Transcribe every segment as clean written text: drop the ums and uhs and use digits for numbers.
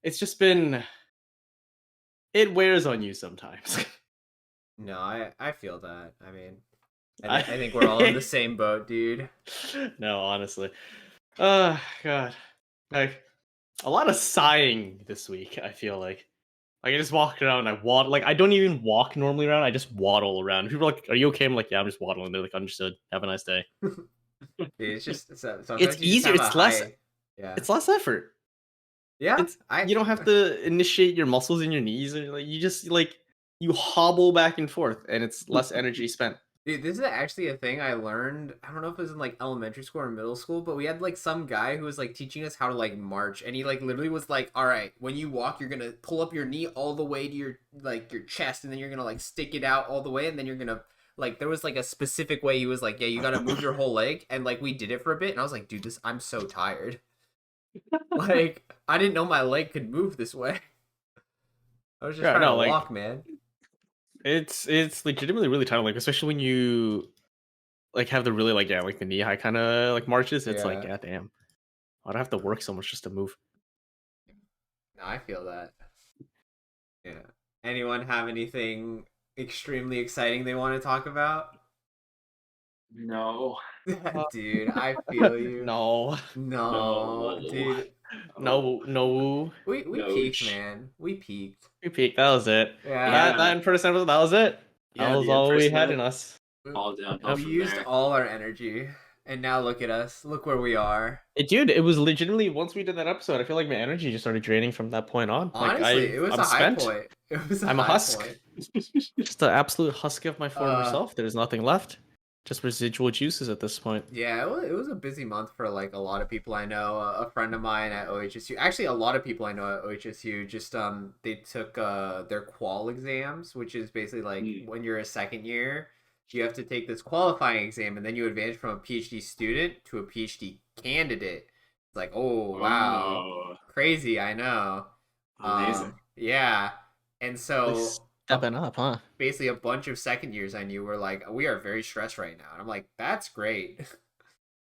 it's just been it wears on you sometimes. No, I feel that. I mean, I I think we're all in the same boat, dude. no, honestly. God. Like a lot of sighing this week, I feel like I just walk around, I waddle like I don't even walk normally around, I just waddle around. People are like, "Are you okay?" I'm like, "Yeah, I'm just waddling." They're like, "Understood. Have a nice day." Dude, it's just It's sometimes you just easier, have a high. Yeah, it's less effort. yeah. It's you don't have to initiate your muscles in your knees or like you just you hobble back and forth and it's less energy spent. Dude, this is actually a thing I learned. I don't know if it was in like elementary school or middle school, but we had like some guy who was like teaching us how to like march, and he like literally was like, "All right, when you walk, you're gonna pull up your knee all the way to your chest, and then you're gonna like stick it out all the way, and then you're gonna like." There was like a specific way he was like, "Yeah, you gotta move your whole leg," and like we did it for a bit, and I was like, "Dude, this I'm so tired." Like I didn't know my leg could move this way. I was just Yeah, trying to no, walk, man. it's legitimately really tiring, like especially when you like have the really like the knee high kind of like marches. It's like, Yeah, god damn, I'd have to work so much just to move. no, I feel that. Yeah. Anyone have anything extremely exciting they want to talk about? No. Uh, Dude, I feel you. no, No, No. dude. no. We No. peaked, man. We peaked. We peaked. That was it. Yeah. That Yeah. in person episode. That was it. That Yeah, was the all we had in impersonate us. all downhill Yep. We from used there. all our energy. And now look at us. Look where we are. Dude, it was legitimately once we did that episode, I feel like my energy just started draining from that point on. Like Honestly, it was I'm a high spent. point. It was a I'm a high husk. point. Just the absolute husk of my former Uh self. There's nothing left. Just residual juices at this point. Yeah, it was a busy month for like a lot of people I know. A friend of mine at OHSU, actually a lot of people I know at OHSU, just they took their qual exams, which is basically like Mm. when you're a second year, you have to take this qualifying exam, and then you advance from a PhD student to a PhD candidate. It's like, oh wow, Oh, crazy, I know. amazing. Yeah, and Really so stepping up, huh? basically a bunch of second years I knew were like, we are very stressed right now, and I'm like, that's great.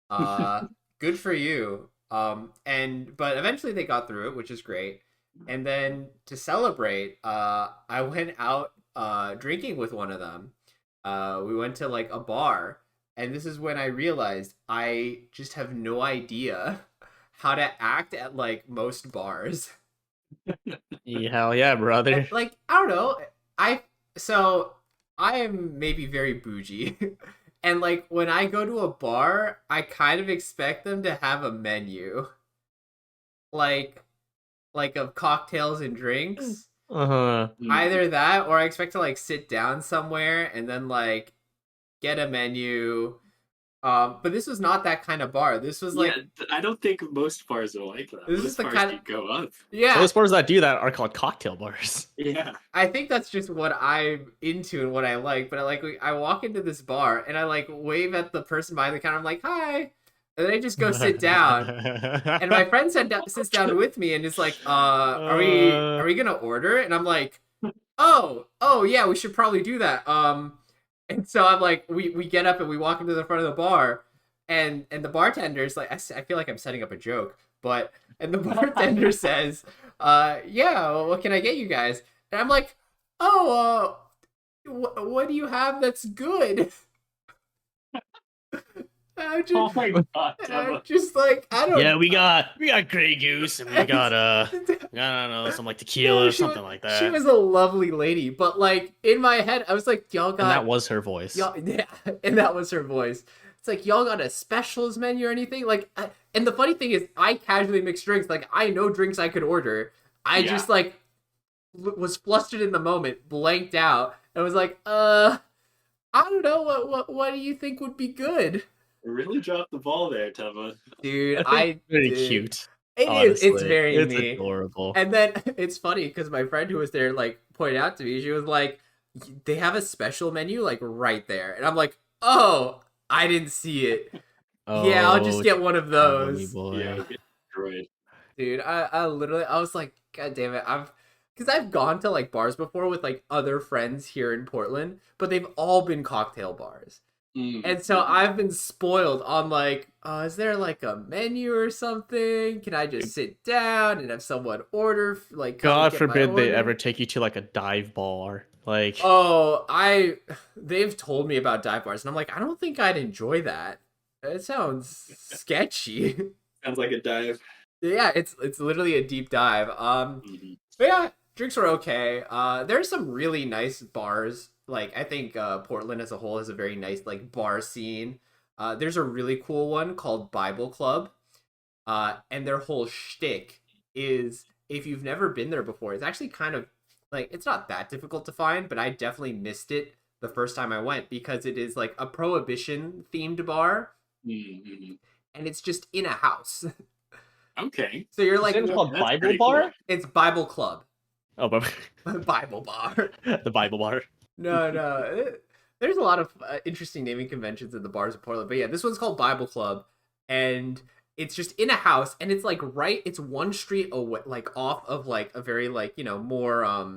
Uh, Good for you. And but eventually they got through it, which is great. And then to celebrate, I went out drinking with one of them. We went to like a bar, and this is when I realized I just have no idea how to act at like most bars. Yeah, hell yeah, brother. Like I don't know. I so I am maybe very bougie. And like when I go to a bar, I kind of expect them to have a menu. Like of cocktails and drinks. Uh-huh. Mm. Either that or I expect to like sit down somewhere and then like get a menu. But this was not that kind of bar. This was Yeah, like I don't think most bars are like that. this is Most the bars kind of do go up. So yeah, those bars that do that are called cocktail bars. Yeah. I think that's just what I'm into and what I like. But I walk into this bar and I like wave at the person behind the counter. I'm like, hi, and then I just go sit down. And my friend sits down with me and is like, are we gonna order?" And I'm like, oh yeah, we should probably do that. And so I'm like, we get up and we walk into the front of the bar, and the bartender's like, I feel like I'm setting up a joke, but and the bartender says, yeah, well, what can I get you guys? And I'm like, oh, what do you have that's good? I'm just, Oh my god, I'm Teva. just like, I don't. Yeah, we got Grey Goose and we got I don't know, some like tequila No, or something like she that. was a lovely lady, but like in my head, I was like, y'all And got that was her voice. y'all, yeah, and that was her voice. It's like y'all got a specials menu or anything? Like, and the funny thing is, I casually mix drinks. Like, I know drinks I could order. I just like was flustered in the moment, blanked out, and was like, I don't know what do you think would be good, Really dropped the ball there, Teva. dude? I think it's very did. cute. It is. It's Honestly, very it's me. adorable. And then it's funny because my friend who was there like pointed out to me, she was like, they have a special menu like right there. And I'm like, oh, I didn't see it. Yeah, I'll just get one of those. Boy. Yeah, get destroyed. Dude, I literally, I was like, God damn it. Because I've gone to like bars before with like other friends here in Portland, but they've all been cocktail bars. And so I've been spoiled on like, is there like a menu or something? Can I just sit down and have someone order, like come and God get my forbid they order? ever take you to like a dive bar. Like, Oh, they've told me about dive bars, and I'm like, I don't think I'd enjoy that. It sounds sketchy. Sounds like a dive. Yeah, it's literally a deep dive. But yeah, drinks were okay. There's some really nice bars. Like I think Portland as a whole has a very nice like bar scene. There's a really cool one called Bible Club. And their whole shtick is if you've never been there before, it's actually kind of like it's not that difficult to find, but I definitely missed it the first time I went because it is like a prohibition themed bar and it's just in a house. Okay. So you're like, it's called That's Bible pretty bar. cool. it's Bible Club. Oh, but Bible bar. the Bible bar. No. There's a lot of interesting naming conventions in the bars of Portland. But yeah, this one's called Bible Club. And it's just in a house. And it's like it's one street away, like off of like a very like, more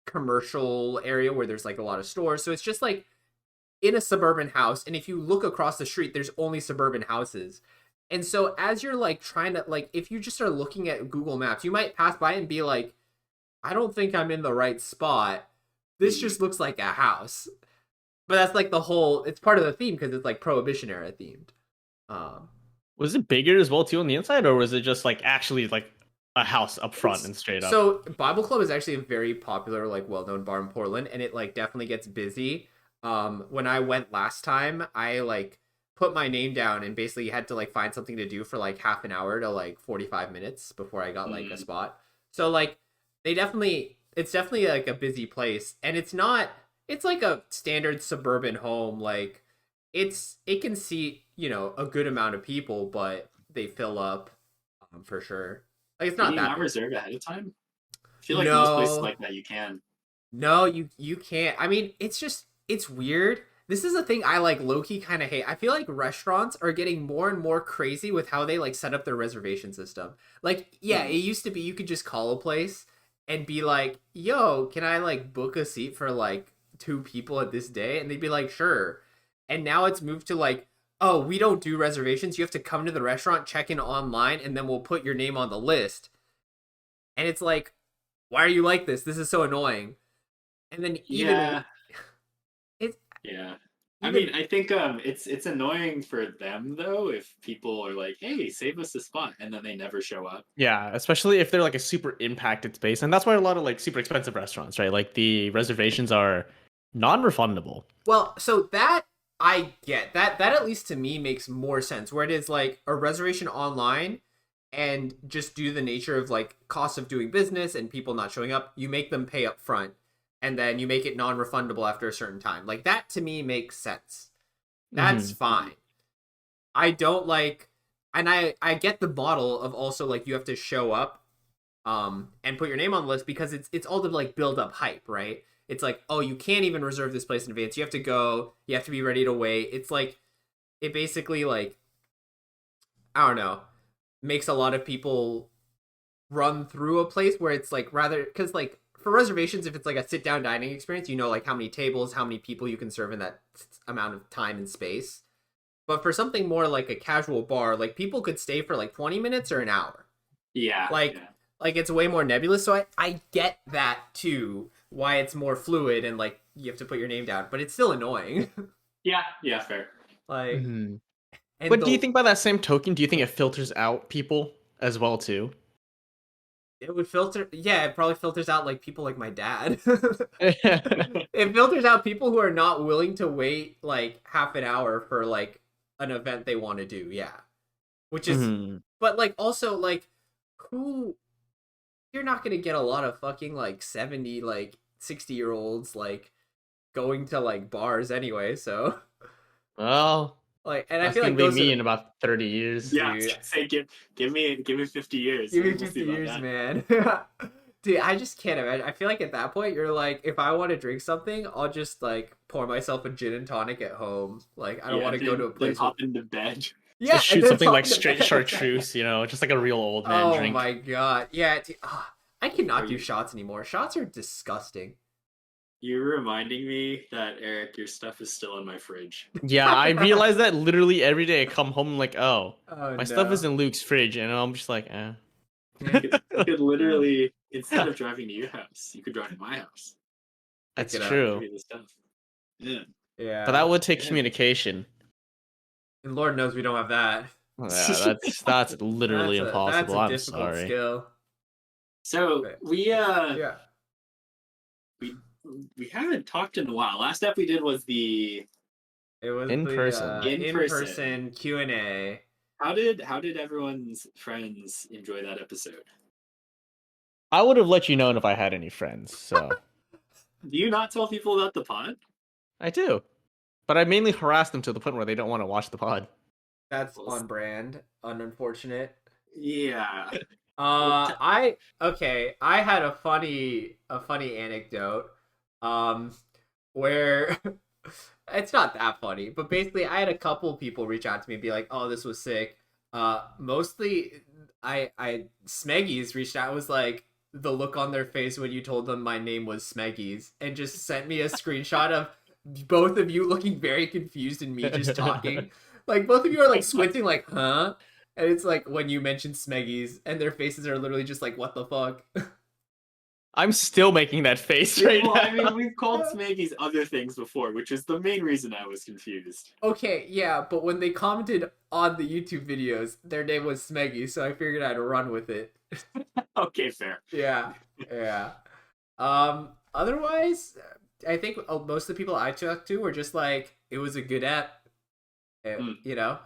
commercial area where there's like a lot of stores. So it's just like in a suburban house. And if you look across the street, there's only suburban houses. And so as you're like trying to like, if you just are looking at Google Maps, you might pass by and be like, I don't think I'm in the right spot. This just looks like a house. But that's like it's part of the theme because it's like Prohibition era themed. Was it bigger as well too on the inside, or was it just like actually like a house up front and straight up? So Bible Club is actually a very popular, like well-known bar in Portland, and it like definitely gets busy. When I went last time, I like put my name down and basically had to like find something to do for like half an hour to like 45 minutes before I got like a spot. So like it's definitely like a busy place, and it's like a standard suburban home. Like it can seat, a good amount of people, but they fill up for sure. Like it's not Can you that not big. reserve ahead of time? I feel like most places like that you can. No, you can't. I mean, it's weird. This is a thing I like low-key kind of hate. I feel like restaurants are getting more and more crazy with how they like set up their reservation system. Like, yeah, it used to be you could just call a place and be like, "Yo, can I like book a seat for like 2 people at this day?" And they'd be like, "Sure." And now it's moved to like, "Oh, we don't do reservations. You have to come to the restaurant, check in online, and then we'll put your name on the list." And it's like, "Why are you like this? This is so annoying." And then Yeah. it's Yeah. I mean, I think it's annoying for them though if people are like, "Hey, save us a spot," and then they never show up. Yeah, especially if they're like a super impacted space, and that's why a lot of like super expensive restaurants, right? Like the reservations are non-refundable. Well, so that I get that at least to me makes more sense. Where it is like a reservation online, and just due to the nature of like cost of doing business and people not showing up, you make them pay up front, and then you make it non-refundable after a certain time. Like that to me makes sense. That's fine. I don't like, and I get the model of also like you have to show up, and put your name on the list because it's all to like build up hype, right? It's like, oh, you can't even reserve this place in advance. You have to go. You have to be ready to wait. It's like, it basically like, I don't know, makes a lot of people run through a place where it's like rather because like for reservations, if it's like a sit down dining experience, like how many tables, how many people you can serve in that amount of time and space. But for something more like a casual bar, like people could stay for like 20 minutes or an hour. Yeah. Like it's way more nebulous. So I get that too, why it's more fluid and like you have to put your name down, but it's still annoying. Yeah, fair. Like, But do you think by that same token, do you think it filters out people as well too? it would filter? Yeah, it probably filters out like people like my dad. It filters out people who are not willing to wait like half an hour for like an event they want to do. Yeah, which is, but like also like who you're not gonna get a lot of fucking like 70 like 60-year-olds like going to like bars anyway. So well. Like, and I That's feel like gonna be those me in about 30 years. Yeah, I was gonna say give me 50 years. Give me We'll 50 see about years, that. man. Dude, I just can't imagine. I feel like at that point, you're like, if I want to drink something, I'll just like pour myself a gin and tonic at home. Like, I don't want to go to a Then place. hop into bed. Yeah, Just and shoot then something talk like to straight bed. chartreuse, just like a real old man Oh drink. my god. Yeah, dude, I cannot Are do you- shots anymore. Shots are disgusting. You're reminding me that Eric, your stuff is still in my fridge. Yeah, I realize that literally every day I come home I'm like, oh, Oh my stuff is no. in Luke's fridge, and I'm just like, eh. You could literally, instead of driving to your house, you could drive to my house. That's Pick it up. Give true. me the stuff. Yeah. Yeah. But that would take Yeah. communication. And Lord knows we don't have that. Yeah, that's literally That's impossible. a I'm difficult sorry. skill. So But- we Yeah. we haven't talked in a while. Last step we did was the It was In the person. in-person Q&A. how did everyone's friends enjoy that episode? I would have let you know if I had any friends. So Do you not tell people about the pod? I do, but I mainly harass them to the point where they don't want to watch the pod. That's on brand. Unfortunate. Yeah. I had a funny anecdote where it's not that funny, but basically I had a couple people reach out to me and be like, "Oh, this was sick." Mostly I Smeggies reached out, was like the look on their face when you told them my name was Smeggies, and just sent me a screenshot of both of you looking very confused and me just talking. Like both of you are like squinting like, "Huh?" And it's like when you mention Smeggies, and their faces are literally just like, "What the fuck?" I'm still making that face right Well, now. I mean, we've called Smeggies other things before, which is the main reason I was confused. Okay, yeah, but when they commented on the YouTube videos, their name was Smeggy, so I figured I'd run with it. Okay, fair. Yeah, yeah. Otherwise, I think most of the people I talked to were just like, it was a good app. You know,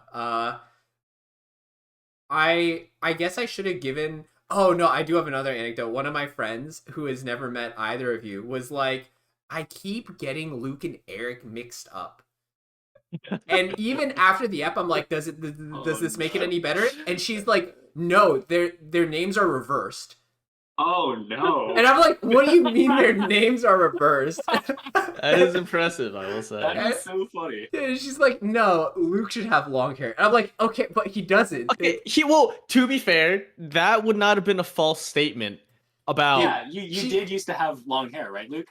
I guess I should have given. Oh no, I do have another anecdote. One of my friends who has never met either of you was like, I keep getting Luke and Eric mixed up. And even after the app, I'm like, does this make it any better? And she's like, no, their names are reversed. Oh no. And I'm like, what do you mean their names are reversed? That is impressive, I will say. That is so funny. And she's like, no, Luke should have long hair. And I'm like, okay, but he doesn't. Okay, to be fair, that would not have been a false statement about. Yeah, you did used to have long hair, right, Luke?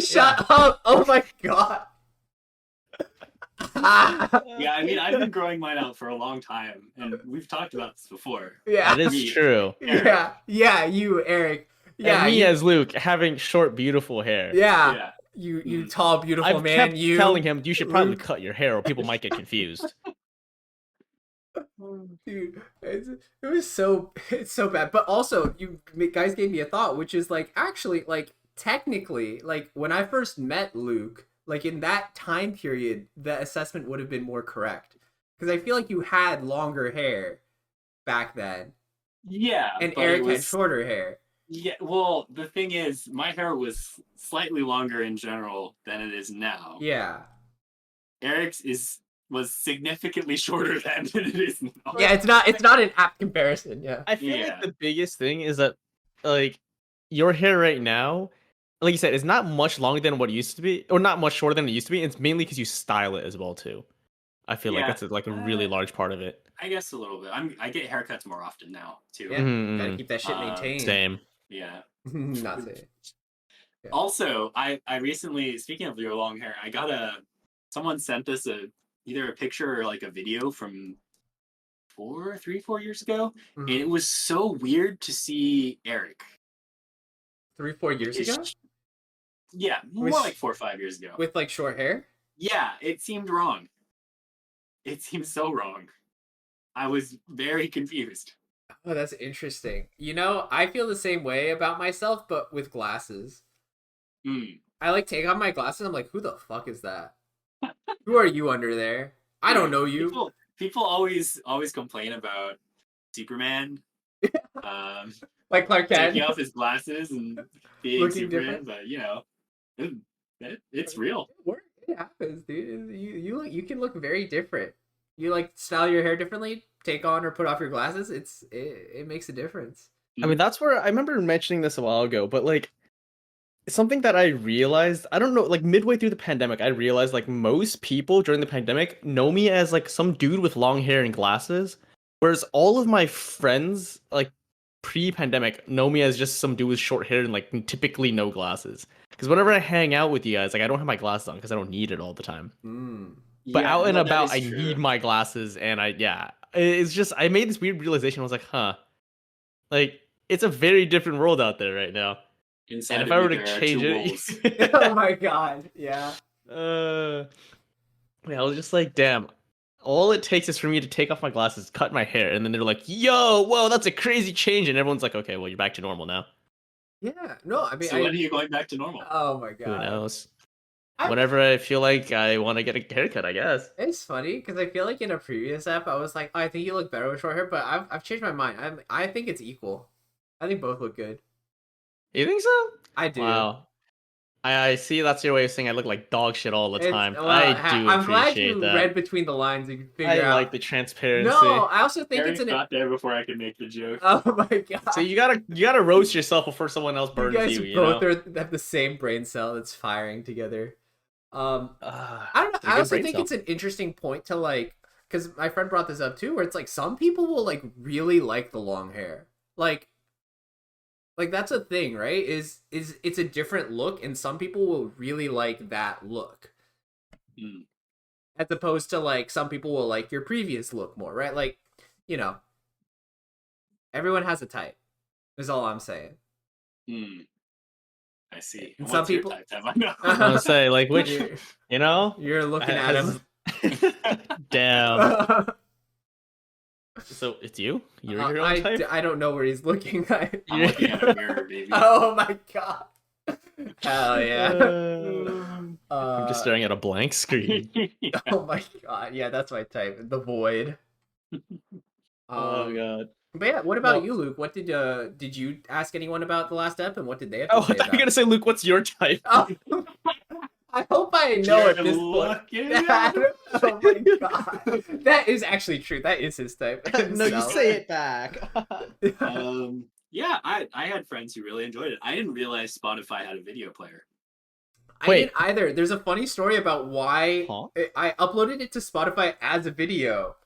Shut up! Oh my god. Yeah, I mean, I've been growing mine out for a long time, and we've talked about this before. Yeah. That is Me. true. Yeah, you, Eric. Yeah, and me you, as Luke having short, beautiful hair. yeah. Yeah. You tall, beautiful I've man. kept You telling him you should probably Luke. cut your hair or people might get confused. Dude, it's so bad. But also, you guys gave me a thought, which is like, actually, like technically, like when I first met Luke, like in that time period, the assessment would have been more correct, because I feel like you had longer hair back then, Yeah, and but Eric it was, had shorter hair. Yeah, well, the thing is, my hair was slightly longer in general than it is now. Yeah, Eric's was significantly shorter than it is now. yeah. It's not an apt comparison. Yeah, I feel Yeah. like the biggest thing is that, like, your hair right now, like you said, is not much longer than what it used to be, or not much shorter than it used to be. It's mainly because you style it as well too. I feel like Yeah. that's a really large part of it. I guess a little bit. I get haircuts more often now too. yeah. Mhm, Gotta keep that shit maintained. Same. Yeah. Not saying. Yeah. Also, I recently, speaking of your long hair, I got someone sent us either a picture or like a video from 4 years ago, Mhm. and it was so weird to see Eric. 3-4 years ago Yeah, more With- like 4 or 5 years ago. with like short hair. Yeah, it seemed wrong. It seemed so wrong. I was very confused. Oh, that's interesting. You know, I feel the same way about myself, but with glasses. Mm. I like take off my glasses. I'm like, who the fuck is that? Who are you under there? I don't know you. People always complain about Superman. Like Clark Kent. Taking off his glasses and being Looking Superman, different. but you know, it's real. It happens, dude. You can look very different. You like style your hair differently, take on or put off your glasses. It makes a difference. I mean, that's where I remember mentioning this a while ago, but like something that I realized, I don't know, like midway through the pandemic, I realized like most people during the pandemic know me as like some dude with long hair and glasses, whereas all of my friends like pre-pandemic know me as just some dude with short hair and like typically no glasses. because whenever I hang out with you guys, like I don't have my glasses on because I don't need it all the time. But Yeah, out and no, that about, is I true. need my glasses, and it's just I made this weird realization. I was like, huh, like it's a very different world out there right now. Inside And if of I you, were to there are change two it, wolves. Oh my god. Yeah. Yeah, I was just like, damn. All it takes is for me to take off my glasses, cut my hair, and then they're like, "Yo, whoa, that's a crazy change," and everyone's like, "Okay, well, you're back to normal now." Yeah. No, I mean, So when are you going back to normal? Oh my Who god. knows? I- Whenever I feel like I want to get a haircut, I guess. It's funny because I feel like in a previous app I was like, oh, I think you look better with short hair, but I've changed my mind. I think it's equal. I think both look good. You think so? I do. Wow. I see that's your way of saying I look like dog shit all the time. Well, I do I'm glad appreciate you that. read between the lines and you can I figure like out. the transparency. No, I also think Harry it's an. got there before I could make the joke. Oh my god. So you gotta roast yourself before someone else You burns guys you. You both know? have the same brain cell that's firing together. I I don't know. I also think it's an interesting point to like, because my friend brought this up too, where it's like some people will like really like the long hair, like that's a thing, right? Is it's a different look, and some people will really like that look, as opposed to like some people will like your previous look more, right? Like, you know, everyone has a type. Is all I'm saying. I see. And And some what's your people- type, Teva? No. I want to say like which, You're- you know? You're looking at him. Damn. So it's you? You're your own type? I don't know where he's looking. I'm looking at a mirror, baby. Oh my god. Hell yeah. I'm just staring at a blank screen. Yeah. Oh my god. Yeah, that's my type. The void. Oh god. But yeah, what about Well- you, Luke? What did you ask anyone about the last ep, and what did they have to Oh, I say thought you were about gonna say, Luke, what's your type? Oh. I hope I know You're at this point. lucky. Oh my god. That is actually true. That is his type. himself. it back. Yeah, I had friends who really enjoyed it. I didn't realize Spotify had a video player. I Wait. didn't either. There's a funny story about why Huh? I uploaded it to Spotify as a video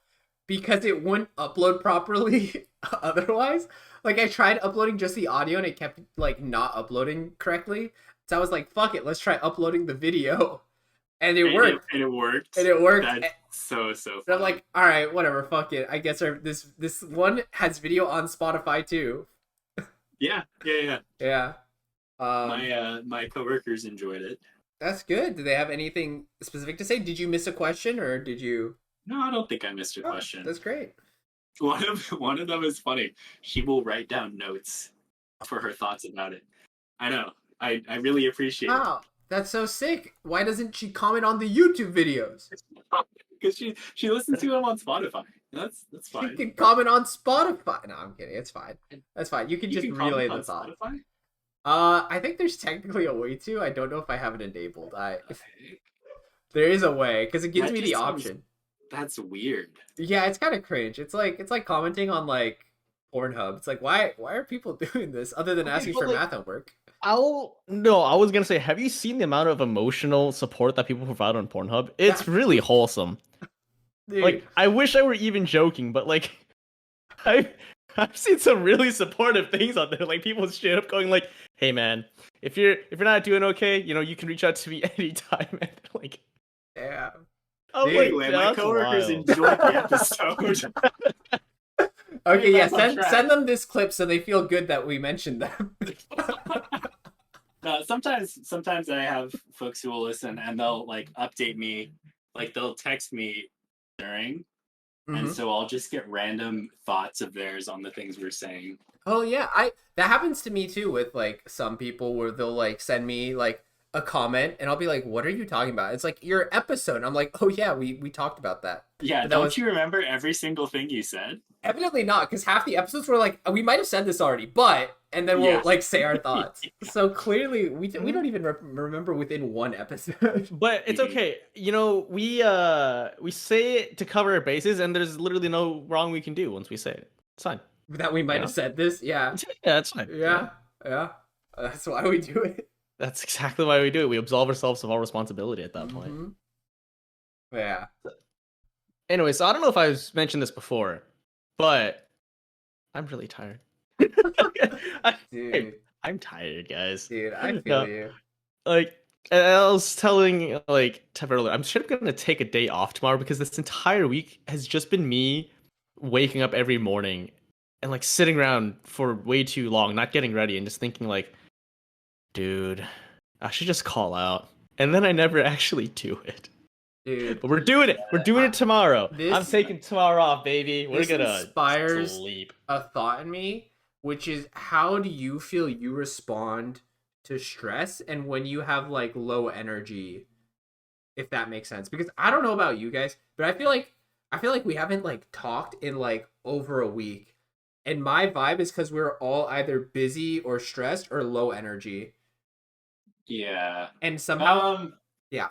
because it wouldn't upload properly otherwise. Like I tried uploading just the audio and it kept like not uploading correctly. So I was like, fuck it, let's try uploading the video. And it worked. And it worked. And it worked. That's so And funny. I'm like, all right, whatever, fuck it. I guess this one has video on Spotify too. yeah. Yeah. My coworkers enjoyed it. That's good. Do they have anything specific to say? Did you miss a question or did you? No, I don't think I missed a Oh, question. that's great. One of them is funny. She will write down notes for her thoughts about it. I know. I really appreciate Wow, that's so sick. Why doesn't she comment on the YouTube videos? it because she listens to them on Spotify. That's She fine. can comment on Spotify. No, I'm kidding. It's fine. That's fine. You can You just can comment relay on the thought. Spotify? I think there's technically a way to. I don't know if I have it enabled. There is a way because it gives That me the just sounds- option. That's weird. Yeah, it's kind of cringe. It's like commenting on like Pornhub. It's like why are people doing this other than Okay, asking but, for like, math homework? I was gonna say, have you seen the amount of emotional support that people provide on Pornhub? It's really wholesome. Dude, Like, I wish I were even joking, but like, I've seen some really supportive things out there. Like people straight up going like, "Hey man, if you're not doing okay, you know, you can reach out to me anytime." And like, yeah. I'm like, Anyway, my "That's coworkers wild." enjoyed the episode. Okay, yeah. Back on Send track. send them this clip so they feel good that we mentioned them. Sometimes I have folks who will listen and they'll like update me, like they'll text me during, and Mhm. so I'll just get random thoughts of theirs on the things we're saying. Oh yeah, that happens to me too with like some people where they'll like send me like a comment and I'll be like, "What are you talking about?" It's like your episode. And I'm like, "Oh yeah, we talked about that." Yeah, But that don't was- you remember every single thing you said? Evidently not, because half the episodes were like, "We might have said this already," but and then we'll Yeah. like say our thoughts. So clearly, we don't even remember within one episode. But it's Mhm. okay. You know, we say it to cover our bases, and there's literally no wrong we can do once we say it. It's fine. That we might have Yeah. said this. Yeah, Yeah, it's fine. yeah. That's why we do it. That's exactly why we do it. We absolve ourselves of all responsibility at that point. Mhm. Yeah. Anyway, so I don't know if I've mentioned this before, but I'm really tired. Dude, I'm tired, guys. dude, I feel No. you. Like I was telling like Teva earlier, I'm straight up gonna take a day off tomorrow because this entire week has just been me waking up every morning and like sitting around for way too long, not getting ready, and just thinking like, dude, I should just call out. And then I never actually do it. Dude, But we're doing it. We're doing it tomorrow. I'm this taking tomorrow off, baby. We're this gonna inspires sleep. a thought in me, which is how do you feel you respond to stress and when you have like low energy, if that makes sense? Because I don't know about you guys, but I feel like we haven't like talked in like over a week. And my vibe is because we're all either busy or stressed or low energy. Yeah. And somehow yeah.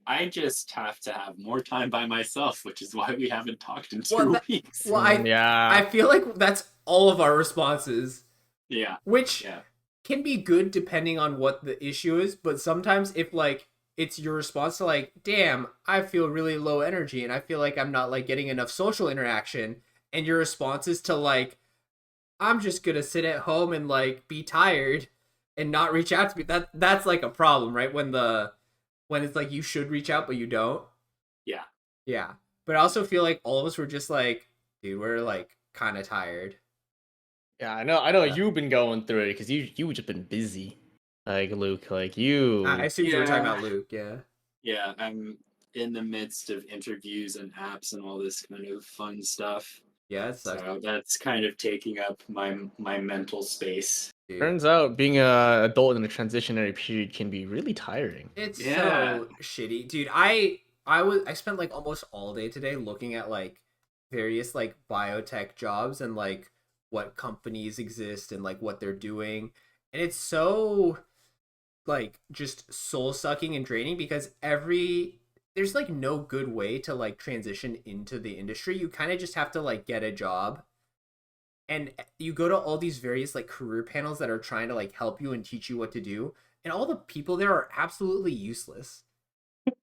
I just have to have more time by myself, which is why we haven't talked in 2 Well, weeks. Well, I Yeah. feel like that's all of our responses, Yeah. which Yeah. can be good depending on what the issue is, but sometimes if like it's your response to like, damn, I feel really low energy and I feel like I'm not like getting enough social interaction, and your response is to like, I'm just gonna sit at home and like be tired and not reach out to me. That's like a problem, right? When it's like you should reach out but you don't. Yeah. Yeah. But I also feel like all of us were just like, dude, we're like kind of tired. Yeah, I know Yeah. you've been going through it because you just been busy. Like Luke, like I you assumed you were talking Yeah. about Luke, yeah. Yeah. I'm in the midst of interviews and apps and all this kind of fun stuff. Yeah, it sucks, So that's kind of taking up my mental space. dude. turns out being a adult in a transitionary period can be really tiring. It's Yeah. so shitty, dude. I spent like almost all day today looking at like various like biotech jobs and like what companies exist and like what they're doing, and it's so like just soul sucking and draining because there's like no good way to like transition into the industry. You kind of just have to like get a job, and you go to all these various like career panels that are trying to like help you and teach you what to do, and all the people there are absolutely useless.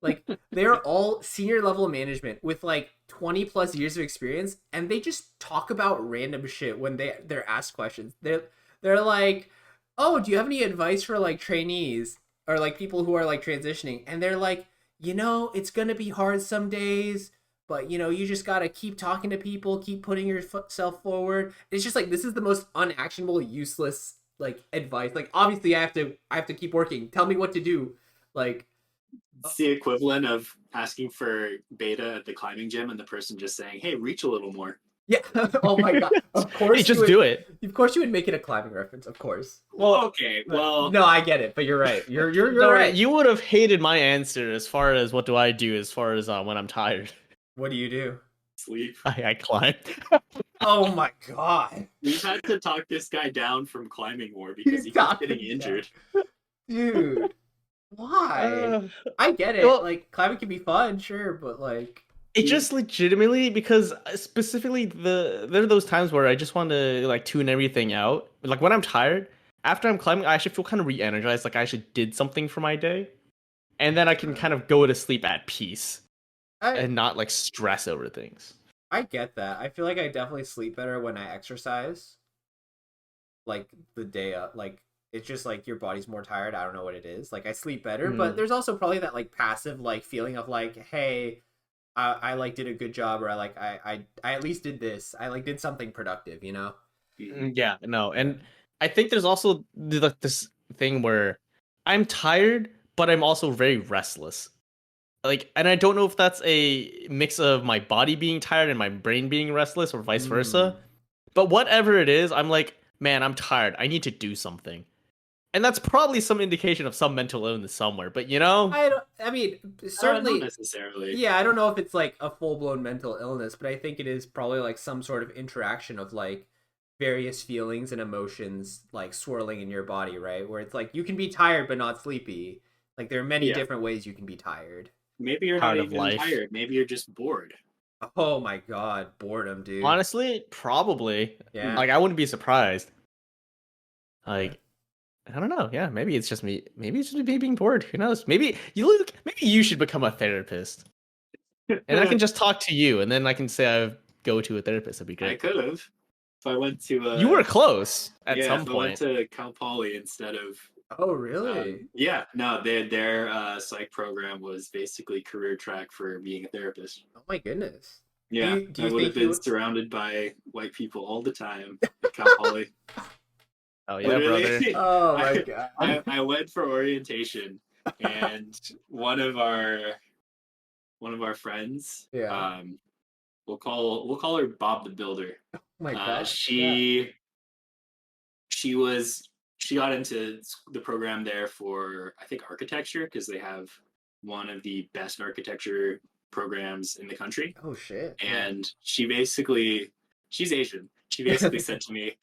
Like they're all senior level management with like 20 plus years of experience, and they just talk about random shit when they're asked questions. They're like, "Oh, do you have any advice for like trainees or like people who are like transitioning?" And they're like, it's going to be hard some days, but you just got to keep talking to people, keep putting yourself forward. It's just like this is the most unactionable, useless like advice. Like obviously I have to keep working. Tell me what to do. Like It's the equivalent of asking for beta at the climbing gym and the person just saying, "Hey, reach a little more." yeah. Oh my god. Of course Hey, just you would, do it. Of course you would make it a climbing reference, of course. Well, Okay, well, No, I get it, but you're right. You're no, right. you would have hated my answer as far as what do I do as far as when I'm tired. What do you do? sleep. I climb. Oh my god. We've had to talk this guy down from climbing more because he keeps Talk getting him injured. Dude. Why? Uh, I get it. well- Like climbing can be fun, sure, but like It just legitimately because specifically there are those times where I just want to like tune everything out. Like when I'm tired, after I'm climbing, I actually feel kind of re-energized, like I actually did something for my day, and then I can kind of go to sleep at peace I and not like stress over things. I get that. I feel like I definitely sleep better when I exercise. Like the day up, like it's just like your body's more tired. I don't know what it is. Like I sleep better, but there's also probably that like passive like feeling of like, hey, I like did a good job, or I at least did this. I like did something productive, you know? Yeah, no, and I think there's also this thing where I'm tired, but I'm also very restless. Like, and I don't know if that's a mix of my body being tired and my brain being restless, or vice versa. But whatever it is, I'm like, man, I'm tired. I need to do something. And that's probably some indication of some mental illness somewhere. But I mean, Not certainly necessarily. yeah, I don't know if it's like a full-blown mental illness, but I think it is probably like some sort of interaction of like various feelings and emotions like swirling in your body, right? Where it's like you can be tired but not sleepy. Like there are many Yeah. different ways you can be tired. Maybe you're Part not of even life. tired. Maybe you're just bored. Oh my god, boredom, dude. honestly, probably. Yeah. Like, I wouldn't be surprised. Like, I don't know. Yeah, maybe it's just me. Maybe it's just me being bored. Who knows? Maybe you should become a therapist, and I can just talk to you, and then I can say I go to a therapist. That'd be I great. could have. If I went to You were close at yeah, some if I went point. to Cal Poly instead of Oh, really? Yeah, no, their psych program was basically career track for being a therapist. Oh my goodness. Yeah, Do I you would have think you been would? surrounded by white people all the time at Cal Poly. Oh yeah, brother. Literally, Oh my I, god. I went for orientation, and one of our friends, Yeah. we'll call her Bob the Builder. Oh my Uh, god. Yeah. she she was she got into the program there for, I think, architecture, because they have one of the best architecture programs in the country. Oh shit. Yeah. And she's Asian. She basically said to me,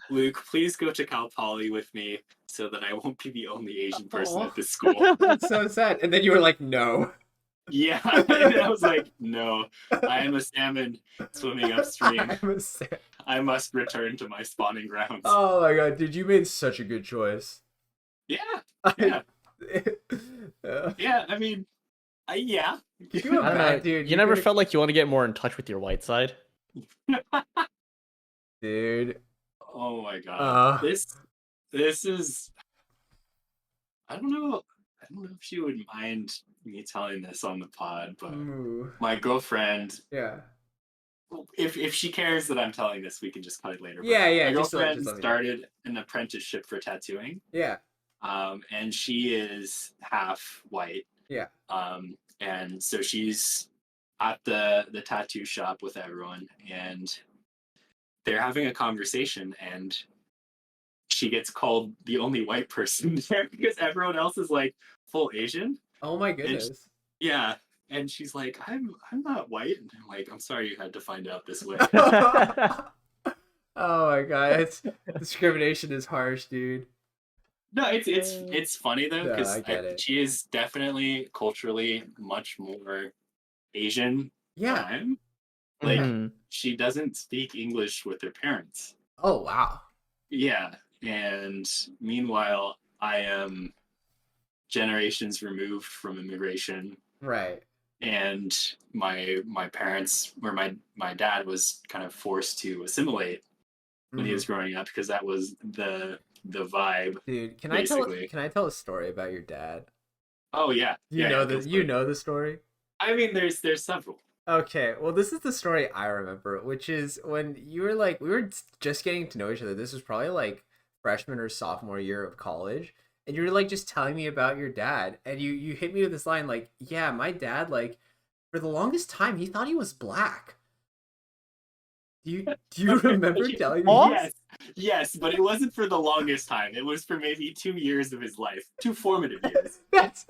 Luke, please go to Cal Poly with me so that I won't be the only Asian person Oh, at this school. that's so sad. And then you were like, no. Yeah, and I was like, no, I am a salmon swimming upstream. I'm a sad. I must return to my spawning grounds. Oh my god, dude, you made such a good choice. Yeah, yeah, Uh, yeah. I mean, yeah. you feel I don't bad, know. dude. You never felt like you want to get more in touch with your white side? dude. Oh my god, Uh, this is. I don't know. I don't know if she would mind me telling this on the pod, but ooh. my girlfriend, Yeah. if she cares that I'm telling this, we can just cut it later. Yeah, yeah. My Just girlfriend let me know. started an apprenticeship for tattooing, Yeah. and she is half white. Yeah. And so she's at the tattoo shop with everyone, and they're having a conversation, and she gets called the only white person there because everyone else is like full Asian. Oh my And goodness. yeah, and she's like, I'm not white, and I'm like, I'm sorry you had to find out this way. Oh my god, discrimination is harsh, dude. No, it's funny though, No, because I get it. she is definitely culturally much more Asian than Yeah. I am. Like, Mhm. she doesn't speak English with her parents. Oh wow. Yeah, and meanwhile, I am generations removed from immigration, Right. and my parents, or my dad, was kind of forced to assimilate when he was growing up, because that was the vibe, Dude, basically. can I tell a story about your dad? Oh yeah, You yeah, know yeah, the go for you it. know the story? I mean, there's several. Okay, well this is the story I remember, which is when you were like we were just getting to know each other. This was probably like freshman or sophomore year of college, and you were like just telling me about your dad, and you hit me with this line like, "Yeah, my dad like for the longest time he thought he was black." Do you remember telling me Yes, yes, but it wasn't for the longest time. It was for maybe 2 years of his life, 2 formative years. That's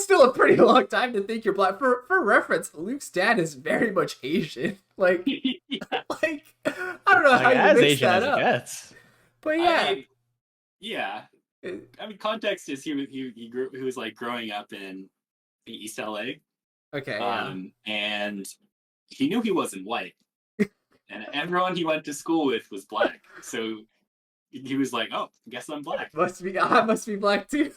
still a pretty long time to think you're black. For reference, Luke's dad is very much Asian. Like Yeah. like I don't know Like, how you as mix Asian that as it up. gets. But yeah. I mean, yeah. I mean, context is he was like growing up in the East LA, Okay, yeah. and he knew he wasn't white, and everyone he went to school with was black. So he was like, "Oh, I guess I'm black." I must be black too.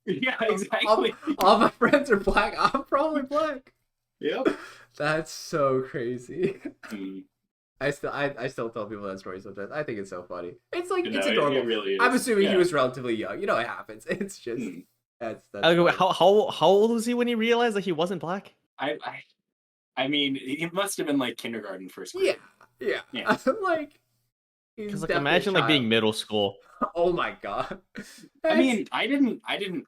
Yeah, All, exactly. all my friends are black. I'm probably black. Yep. That's so crazy. Mm. I still tell people that story sometimes. I think it's so funny. It's like No, it's adorable. it really is. I'm assuming he Yeah. was relatively young. You know it happens. It's just Mm. that's Like, how old was he when he realized that he wasn't black? I mean, it must have been like kindergarten, first grade. yeah. Yeah. like he's Because like, definitely a imagine like being child. middle school. Oh my god. I mean, I didn't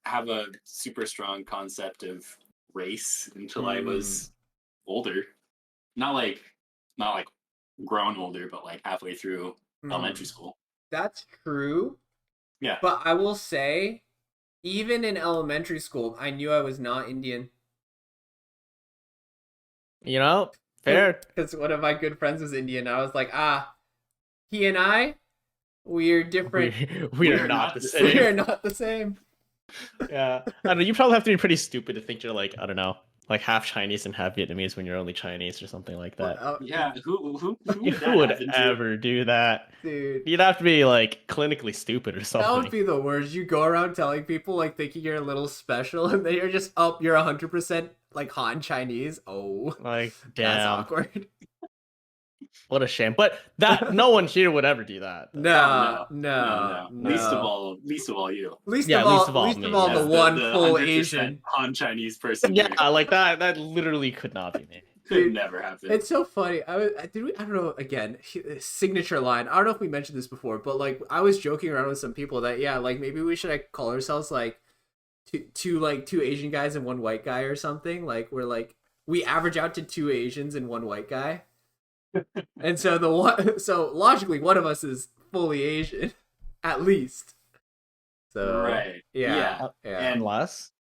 have a super strong concept of race until I was older. Not like grown older, but like halfway through elementary school. That's true. Yeah. But I will say, even in elementary school, I knew I was not Indian. You know, fair. Because one of my good friends was Indian. I was like, he and I, we're different. We are not the same. We are not the same. Yeah, I don't know. You probably have to be pretty stupid to think you're like, I don't know, like half Chinese and half Vietnamese when you're only Chinese or something like that. Yeah. Who Who would ever do that? Dude, You'd have to be like clinically stupid or that something. would be the worst. You go around telling people like thinking you're a little special, and then you're just you're 100% like Han Chinese. Oh, Like, that's damn. awkward. What a shame. But that no one here would ever do that. though. No, no. no. Least of all you. Least Yeah, of all, least of all least me, of all, yeah. the one the full 100% Asian. Han Chinese person Yeah, here. like that literally could not be me. Could Dude, never happen. It's so funny. I don't know. Again, signature line. I don't know if we mentioned this before, but like I was joking around with some people that like maybe we should like call ourselves like two Asian guys and one white guy or something. Like we're like we average out to 2 Asians and 1 white guy, and so so logically one of us is fully Asian, at least. So Right. yeah. And Unless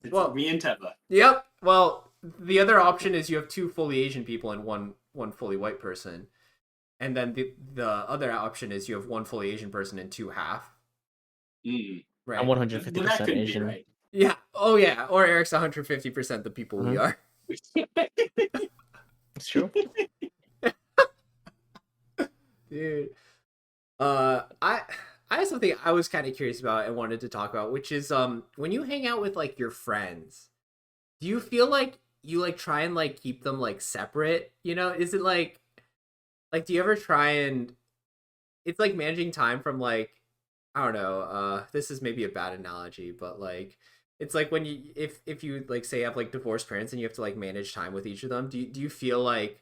it's Well- me and Teva. Yep. Well, the other option is you have 2 fully Asian people and one fully white person, and then the other option is you have 1 fully Asian person and 2 half. Mm. Right. I'm Then 150% that couldn't Asian. be right. Yeah. Oh yeah. Or Eric's 150% the people we Mhm. are. It's true. Dude. I have something I was kind of curious about and wanted to talk about, which is when you hang out with like your friends, do you feel like you like try and like keep them like separate? You know, is it like do you ever try and it's like managing time from like I don't know, this is maybe a bad analogy, but like it's like when you if you like say have like divorced parents and you have to like manage time with each of them, do you feel like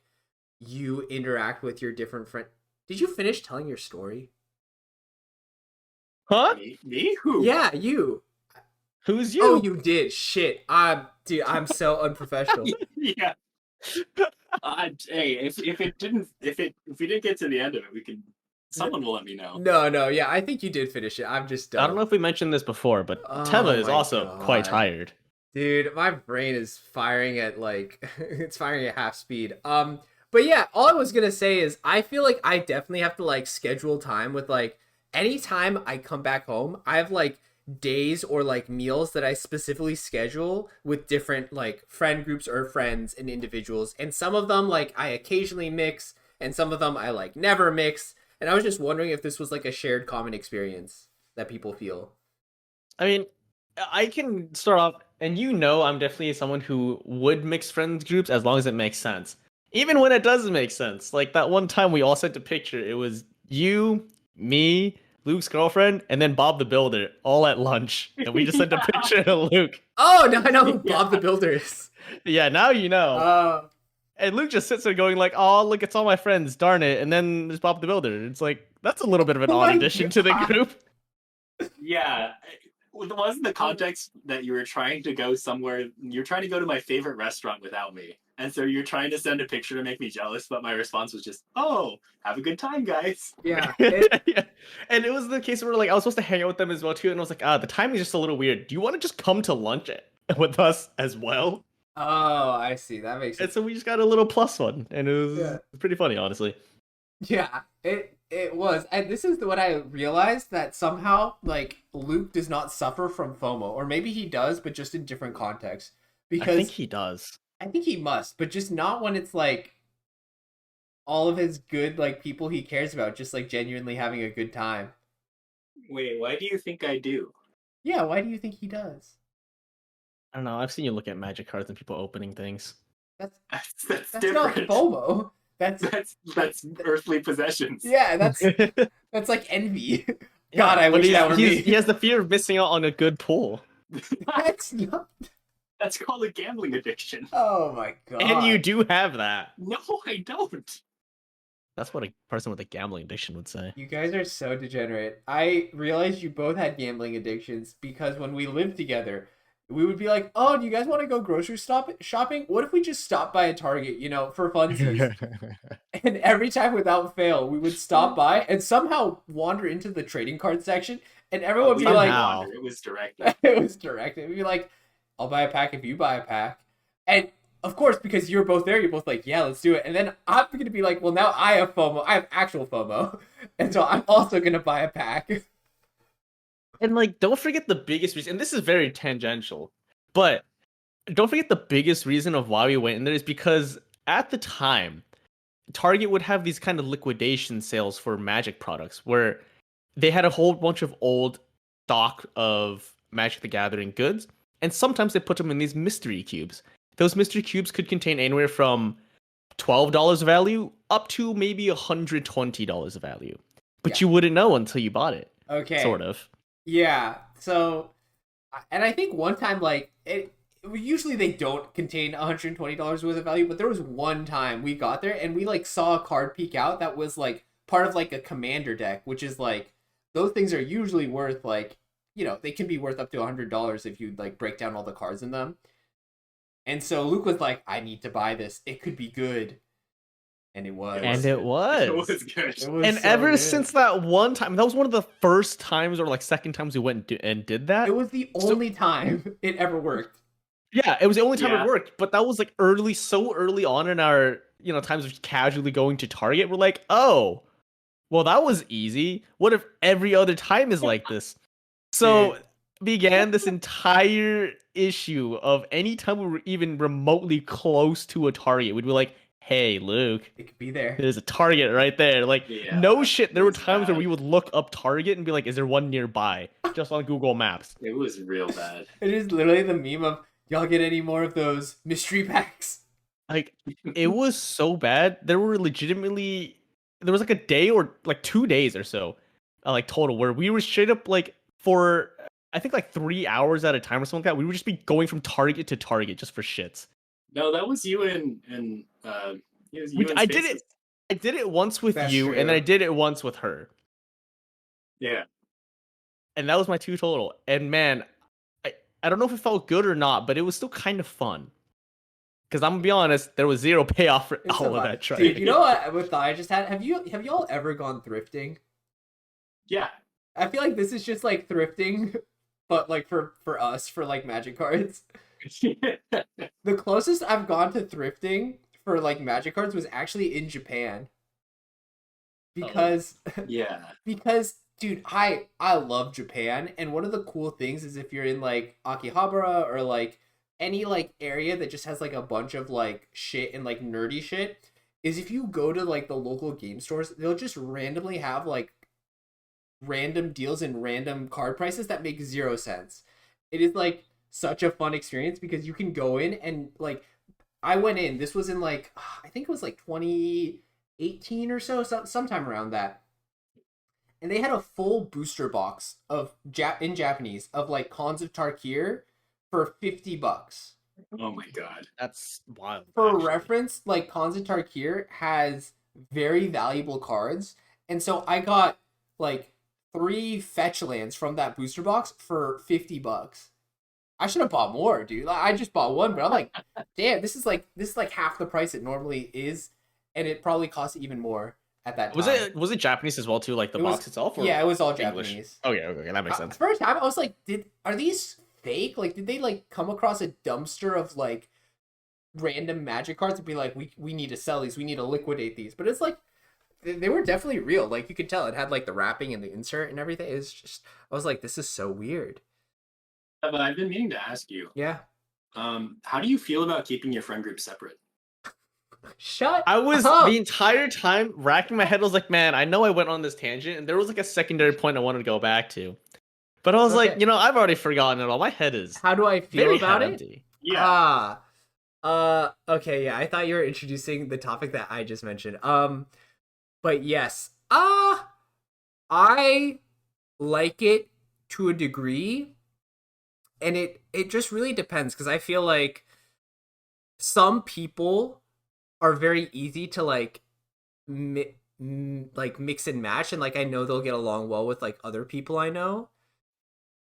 you interact with your different friend? Did you finish telling your story? Huh? Me? Who? Yeah, you. Who's you? Oh, you did. Shit. Dude, I'm so unprofessional. Yeah. Hey, if we didn't get to the end of it, someone will let me know. No, yeah, I think you did finish it. I'm just dumb. I don't know if we mentioned this before, but Oh Teva is my also quite God. tired. Dude, my brain is firing at like it's firing at half speed. But yeah, all I was gonna say is I feel like I definitely have to like schedule time with like anytime I come back home, I have like days or like meals that I specifically schedule with different like friend groups or friends and individuals. And some of them like I occasionally mix and some of them I like never mix. And I was just wondering if this was like a shared common experience that people feel. I mean, I can start off, and I'm definitely someone who would mix friends groups as long as it makes sense. Even when it doesn't make sense. Like that one time we all sent a picture, it was you, me, Luke's girlfriend, and then Bob the Builder, all at lunch. And we just sent a picture of Luke. Oh, now I know who Yeah. Bob the Builder is. Yeah, now you know. And Luke just sits there going like, "Oh, look, it's all my friends, darn it." And then there's Bob the Builder. It's like, that's a little bit of an Oh odd my addition to the God. group. Yeah. Wasn't the context that you were trying to go somewhere? You're trying to go to my favorite restaurant without me, and so you're trying to send a picture to make me jealous. But my response was just, "Oh, have a good time, guys." Yeah. Yeah. And it was the case where like I was supposed to hang out with them as well too, and I was like, the timing is just a little weird. Do you want to just come to lunch with us as well? Oh, I see. That makes And sense. so we just got a little plus one, and it was Yeah. pretty funny, honestly. Yeah, it was. And this is what I realized that somehow like Luke does not suffer from FOMO, or maybe he does, but just in different contexts. I Because think he does. I think he must, but just not when it's like all of his good like people he cares about just like genuinely having a good time. Wait, why do you think I do? Yeah, why do you think he does? I don't know. I've seen you look at magic cards and people opening things. That's That's that's not different. FOMO. That's That's earthly possessions. yeah, that's like envy. God, I But wish that were me. he has the fear of missing out on a good pool. That's not. That's called a gambling addiction. Oh my god. And you do have that. No, I don't. That's what a person with a gambling addiction would say. You guys are so degenerate. I realized you both had gambling addictions because when we lived together, we would be like, "Oh, do you guys want to go grocery shopping? What if we just stop by a Target, for funsies?" And every time without fail, we would stop by and somehow wander into the trading card section, and everyone would be like, Somehow. It was directed. it was directed. We'd be like, "I'll buy a pack if you buy a pack." And of course, because you're both there, you're both like, "Yeah, let's do it." And then I'm going to be like, "Well, now I have FOMO. I have actual FOMO." And so I'm also going to buy a pack. And like, don't forget the biggest reason, and this is very tangential, but don't forget the biggest reason of why we went in there is because at the time, Target would have these kind of liquidation sales for Magic products where they had a whole bunch of old stock of Magic the Gathering goods, and sometimes they put them in these mystery cubes. Those mystery cubes could contain anywhere from $12 of value up to maybe $120 of value. But Yeah. you wouldn't know until you bought it. Okay. Sort of. Yeah. So, and I think one time, like, usually they don't contain $120 worth of value, but there was one time we got there and we, like, saw a card peek out that was, like, part of, like, a commander deck, which is, like, those things are usually worth, like, you know, they can be worth up to $100 if you, like, break down all the cards in them. And so Luke was like, I need to buy this. It could be good. And it was. And it was. It was good. It was And so ever good. since that one time, that was one of the first times or like second times we went and did that. It was the only time it ever worked. Yeah, it was the only time Yeah. it worked. But that was like so early on in our, times of casually going to Target. We're like, oh, well, that was easy. What if every other time is like this? So began this entire issue of any time we were even remotely close to a Target, we'd be like, hey, Luke, It could be there. there's a Target right there. Like, Yeah, no shit. There were it's times where bad. we would look up Target and be like, is there one nearby? Just on Google Maps. It was real bad. It is literally the meme of, y'all get any more of those mystery packs? Like, it was so bad. There was like a day or like 2 days or so, like total, where we were straight up like for, I think like 3 hours at a time or something like that. We would just be going from Target to Target just for shits. No, that was you and it was you and I did Spaces. it. I did it once with That's you, true. and then I did it once with her, Yeah. and that was my 2 total. And man, I don't know if it felt good or not, but it was still kind of fun. Because I'm gonna be honest, there was zero payoff for It's all so of fun. that trade. Dude, you know what thought I just had? Have y'all ever gone thrifting? Yeah. I feel like this is just like thrifting, but like for us, for like Magic cards. The closest I've gone to thrifting for like Magic cards was actually in Japan. Because Yeah. because dude, I love Japan, and one of the cool things is if you're in like Akihabara or like any like area that just has like a bunch of like shit and like nerdy shit, is if you go to like the local game stores, they'll just randomly have like random deals and random card prices that make zero sense. It is like such a fun experience because you can go in and like I went in. This was in like I think it was like 2018 or so, sometime around that. And they had a full booster box of in Japanese of like Cons of Tarkir for $50. Oh my god. That's wild. For actually. reference, like Cons of Tarkir has very valuable cards, and so I got like 3 fetch lands from that booster box for $50. I should have bought more, dude. Like, I just bought one, but I'm like, damn, this is like half the price it normally is, and it probably cost even more at that time. Was it Japanese as well too, like the It was- box itself? Or Yeah, it was all English? Japanese. Okay, that makes sense. First time I was like, are these fake? Like, did they like come across a dumpster of like random Magic cards and be like, we need to sell these, we need to liquidate these? But it's like they were definitely real. Like you could tell it had like the wrapping and the insert and everything. It's just I was like, this is so weird. But I've been meaning to ask you, Yeah. how do you feel about keeping your friend group separate? Shut. I was up. the entire time racking my head. I was like, man, I know I went on this tangent, and there was like a secondary point I wanted to go back to, but I was like, Okay. I've already forgotten it all. My head is How do I feel very about it? empty. Yeah. Okay, yeah, I thought you were introducing the topic that I just mentioned. But yes. I like it to a degree. And it just really depends, because I feel like some people are very easy to like like mix and match, and like I know they'll get along well with like other people I know.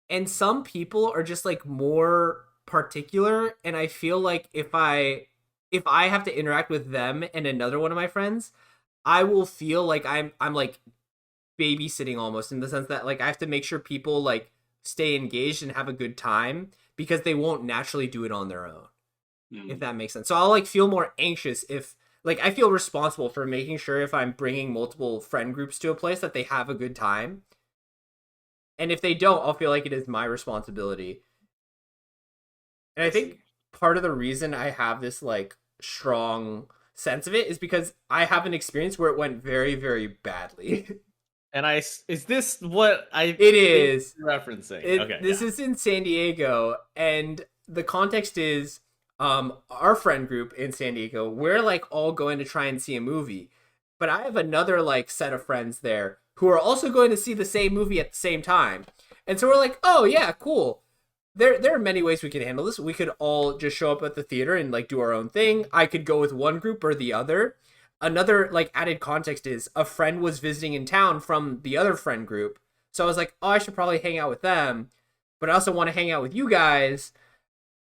And some people are just like more particular, and I feel like if I have to interact with them and another one of my friends, I will feel like I'm like babysitting almost, in the sense that like I have to make sure people like stay engaged and have a good time, because they won't naturally do it on their own. If that makes sense. So I'll like feel more anxious if like I feel responsible for making sure if I'm bringing multiple friend groups to a place that they have a good time. And if they don't, I'll feel like it is my responsibility. And I think part of the reason I have this like strong sense of it is because I have an experience where it went very, very badly. And is this what I? It is referencing. Okay, This is in San Diego, and the context is our friend group in San Diego, we're like all going to try and see a movie. But I have another like set of friends there who are also going to see the same movie at the same time. And so we're like, "Oh yeah, cool. There are many ways we could handle this. We could all just show up at the theater and like do our own thing. I could go with one group or the other. Another like added context is a friend was visiting in town from the other friend group. So I was like, "Oh, I should probably hang out with them, but I also want to hang out with you guys."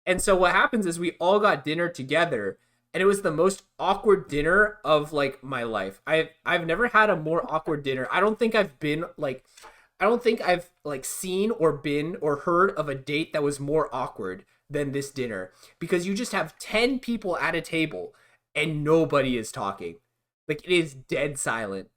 And so what happens is we all got dinner together, and it was the most awkward dinner of like my life. I've never had a more awkward dinner. I don't think I've like seen or been or heard of a date that was more awkward than this dinner, because you just have 10 people at a table and nobody is talking. Like it is dead silent.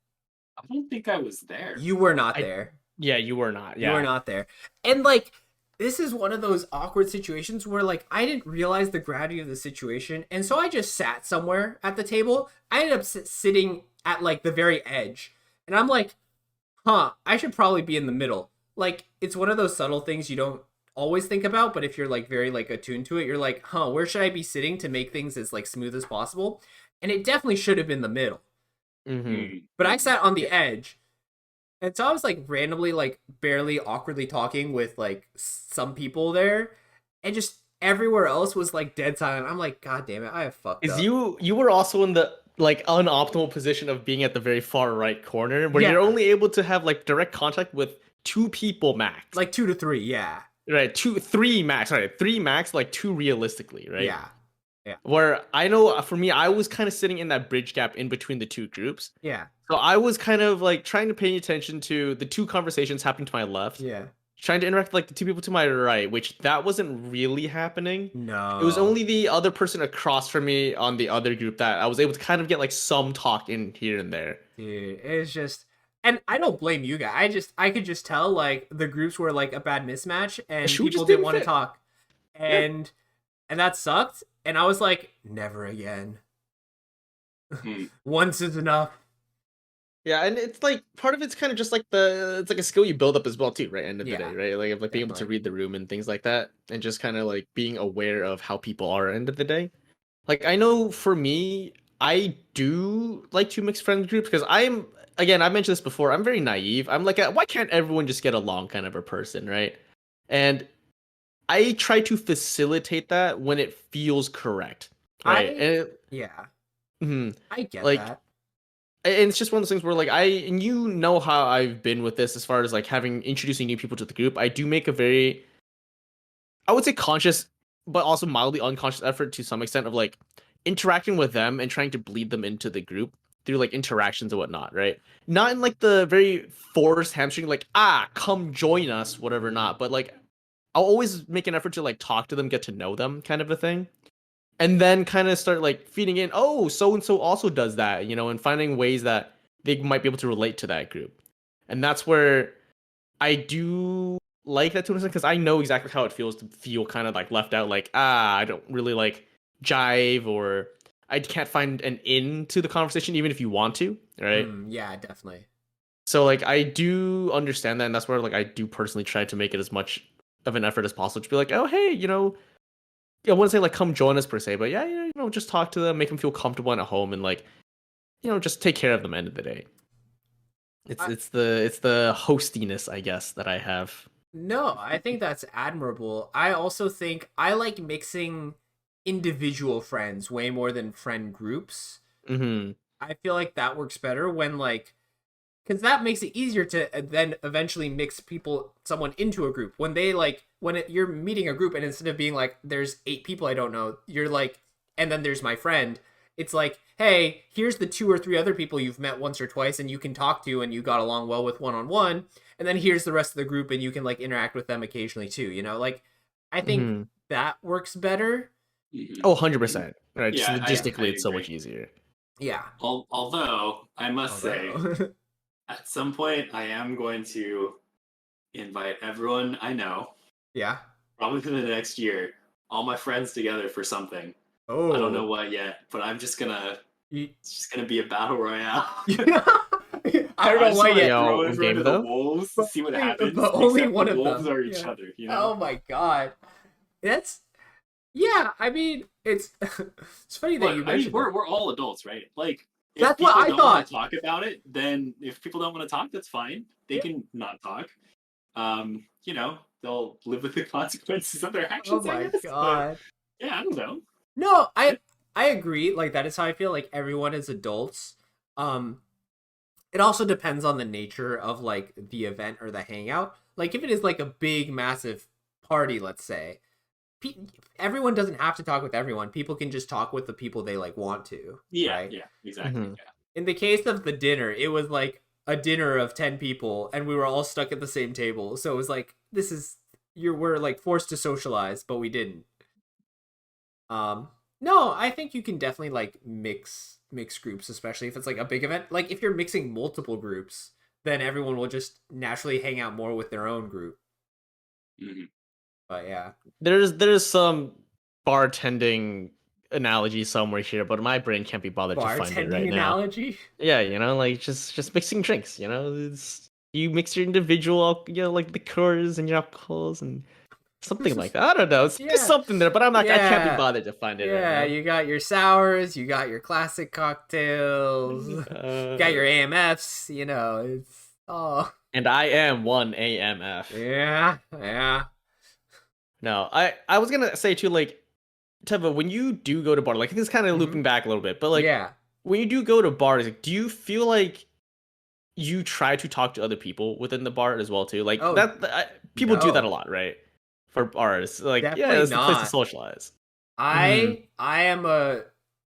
I don't think I was there. You were not I there. Yeah, you were not. You Yeah. were not there. And like this is one of those awkward situations where like I didn't realize the gravity of the situation, and so I just sat somewhere at the table. I ended up sitting at like the very edge. And I'm like, "Huh, I should probably be in the middle." Like it's one of those subtle things you don't always think about, but if you're like very like attuned to it, you're like, "Huh, where should I be sitting to make things as like smooth as possible?" And it definitely should have been the middle. Mm-hmm. But I sat on the edge. And so I was like randomly, like barely awkwardly talking with like some people there, and just everywhere else was like dead silent. I'm like, God damn it, I have fucked Is up. you were also in the like unoptimal position of being at the very far right corner where Yeah. you're only able to have like direct contact with two people max. Like 2 to 3, yeah, Right, two, three max. Right, three max, like two realistically, right? yeah, Where I know for me, I was kind of sitting in that bridge gap in between the two groups. yeah, So I was kind of like trying to pay attention to the two conversations happening to my left, yeah. trying to interact with like the two people to my right, which that wasn't really happening. It was No, only the other person across from me on the other group that I was able to kind of get like some talk in here and there. dude, it's just, and I don't blame you guys. I could just tell like the groups were like a bad mismatch, and Shoe people just didn't didn't want to fit. talk, and that sucked. And I was like, never again. Hmm. Once is enough. Yeah, and it's like part of it's kind of just like it's like a skill you build up as well too, right? End of Yeah, the day, right? Like of like being able to definitely. read the room and things like that, and just kind of like being aware of how people are end of the day. Like I know for me, I do like to mix friend groups because I'm again I mentioned this before. I'm very naive. I'm like, why can't everyone just get along kind of a person, right? And I try to facilitate that when it feels correct, right? I And Yeah, mhm, I get like that. and it's just one of those things where like and you know how I've been with this as far as like having introducing new people to the group. I do make a very I would say conscious but also mildly unconscious effort to some extent of like interacting with them and trying to bleed them into the group through like interactions and whatnot, right? Not in like the very forced hamstring like come join us whatever not, but like I'll always make an effort to like talk to them, get to know them kind of a thing, and then kind of start like feeding in, oh, so and so also does that, and finding ways that they might be able to relate to that group. And that's where I do like that to an extent because I know exactly how it feels to feel kind of like left out, like, I don't really like jive or I can't find an in to the conversation, even if you want to, right? Yeah, definitely. So like I do understand that, and that's where like I do personally try to make it as much of an effort as possible to be like, oh hey, yeah, I wouldn't say like come join us per se, but yeah, just talk to them, make them feel comfortable and at home, and like, just take care of them. End of the day, it's I, it's the hostiness, I guess, that I have. no, I think that's admirable. I also think I like mixing individual friends way more than friend groups. Mm-hmm. I feel like that works better when like because that makes it easier to then eventually mix someone into a group when they like you're meeting a group, and instead of being like there's 8 people I don't know, you're like, and then there's my friend. It's like, hey, here's the 2 or 3 other people you've met once or twice and you can talk to and you got along well with one-on-one, and then here's the rest of the group and you can like interact with them occasionally too, like I think Mm-hmm. that works better. Mhm. Oh, 100%. Right, just Yeah, I logistically, it's so agree. much easier. Yeah. Although I must say, Although at some point I am going to invite everyone I know, yeah. probably for the next year, all my friends together for something. I don't know Oh. what yet, but You- it's just gonna be a battle royale. I don't I know just why want to yet. Yo, throw I'm everyone game to the though. wolves to see what happens. But only Except one the of wolves them. are each Yeah. other, Oh my god. That's Yeah, I mean, it's it's funny that Look, you I mean, mentioned that. we're all adults, right? Like, if That's what people I don't want thought. to talk about it, then if people don't want to talk, that's fine. They Yeah. can not talk. You know, they'll live with the consequences of their Oh actions, I my guess. But god. yeah, I don't know. No, I agree. Like that is how I feel. Like everyone is adults. Um, it also depends on the nature of like the event or the hangout. Like if it is like a big, massive party, let's say, pe- everyone doesn't have to talk with everyone. People can just talk with the people they like want to, Yeah, right? yeah, exactly. Mhm. Yeah. In the case of the dinner, it was like a dinner of 10 people and we were all stuck at the same table. So it was like this is we're like forced to socialize, but we didn't. Um no, I think you can definitely like mix groups, especially if it's like a big event. Like if you're mixing multiple groups, then everyone will just naturally hang out more with their own group. Mhm. But yeah. There's some bartending analogy somewhere here, but my brain can't be bothered to find it Bartending right now. analogy? Yeah, like just mixing drinks. You mix your individual, like liqueurs and your alcohols and something like that. I don't know. There's Yeah. something there, but I can't be Yeah. bothered to find it right Yeah, now. you got your sours, you got your classic cocktails, you got your AMFs, it's And I am one AMF. yeah, yeah. No, I was gonna say too, like Teva, when you do go to bar, like this is kind of Mhm. looping back a little bit, but like Yeah. when you do go to bars, like, do you feel like you try to talk to other people within the bar as well too? Like Oh, people do that a no. lot, right? For bars, like yeah, Definitely it's the place to not. socialize. Hmm. I am a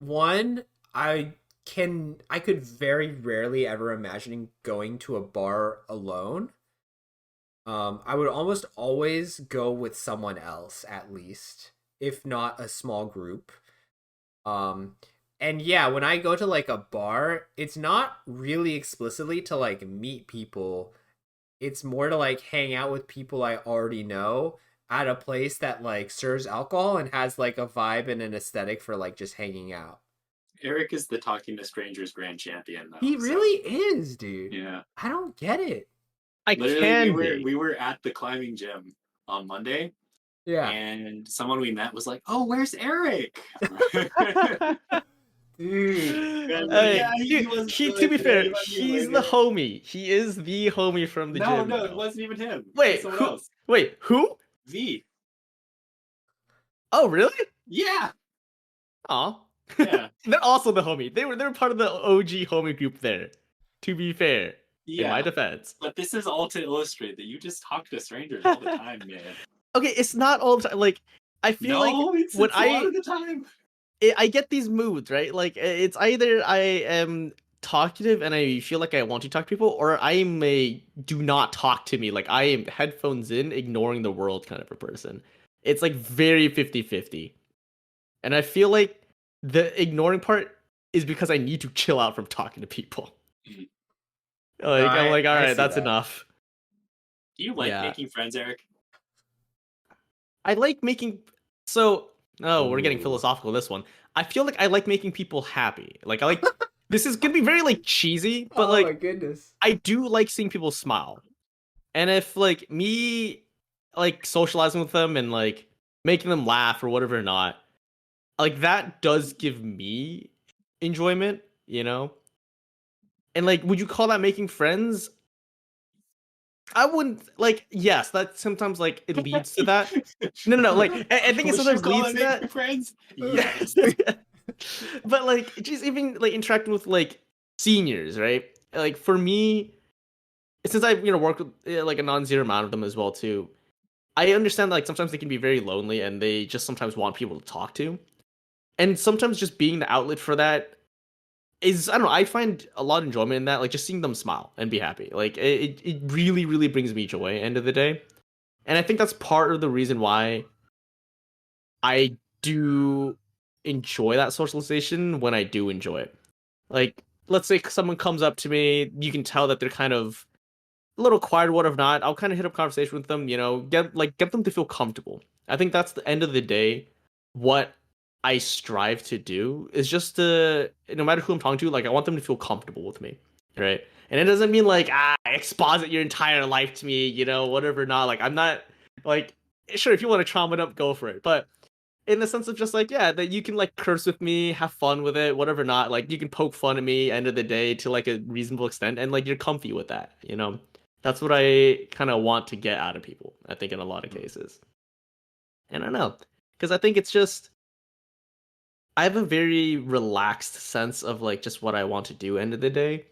one I could very rarely ever imagining going to a bar alone. I would almost always go with someone else at least, if not a small group. Um, and yeah, when I go to like a bar, it's not really explicitly to like meet people. It's more to like hang out with people I already know at a place that like serves alcohol and has like a vibe and an aesthetic for like just hanging out. Eric is the talking to strangers grand champion, though. He So really is, dude. yeah, I don't get it. I literally, we can were be. we were at the climbing gym on Monday, Yeah. and someone we met was like, "Oh, where's Eric?" Dude. And like, Hey, yeah, he wasn't to feeling be today. fair, He might be he's the later. homie. He is the homie from the No, gym no, it now. wasn't even him. It was Wait, someone who? else. Wait, who? V. Oh, really? Yeah, Aw. yeah, They're also the homie. They were part of the OG homie group there. To be fair, in my yeah. defense. But this is all to illustrate that you just talk to strangers all the time, man. Okay, it's not all the time. Like, I feel like No, when it's a lot of the time. I get these moods, right? Like, it's either I am talkative and I feel like I want to talk to people, or I am a do not talk to me. Like, I am headphones in, ignoring the world kind of a person. It's like very 50-50. And I feel like the ignoring part is because I need to chill out from talking to people. Mhm. No, Like, I'm like, all I right, see that's that. enough. Do you like Yeah. making friends, Eric? I like making so oh, we're getting Ooh. philosophical this one. I feel like I like making people happy. Like I like this is gonna be very like cheesy, but Oh my like goodness. I do like seeing people smile. And if like me like socializing with them and like making them laugh or whatever or not, like that does give me enjoyment, you know? And like would you call that making friends? I wouldn't like yes, that sometimes like it leads to that. No. Like I think it Would you sometimes call leads it to making that. friends? Yes. But like just even like interacting with like seniors, right? Like for me, since I've worked with like a non-zero amount of them as well too, I understand that, like sometimes they can be very lonely and they just sometimes want people to talk to. And sometimes just being the outlet for that is I don't know, I find a lot of enjoyment in that, like just seeing them smile and be happy. Like it really, really brings me joy end of the day. And I think that's part of the reason why I do enjoy that socialization when I do enjoy it. Like, let's say someone comes up to me, you can tell that they're kind of a little quiet or whatever not. I'll kind of hit up conversation with them, get them to feel comfortable. I think that's the end of the day. What I strive to do is just to, no matter who I'm talking to, like I want them to feel comfortable with me, right? And it doesn't mean like exposit your entire life to me, whatever not. Like I'm not like sure if you want to trauma it up, go for it, but in the sense of just like, yeah, that you can like curse with me, have fun with it, whatever not. Like you can poke fun at me end of the day to like a reasonable extent, and like you're comfy with that, you know? That's what I kind of want to get out of people, I think, in a lot of cases. And I don't know. Because I think it's just I have a very relaxed sense of like just what I want to do end of the day.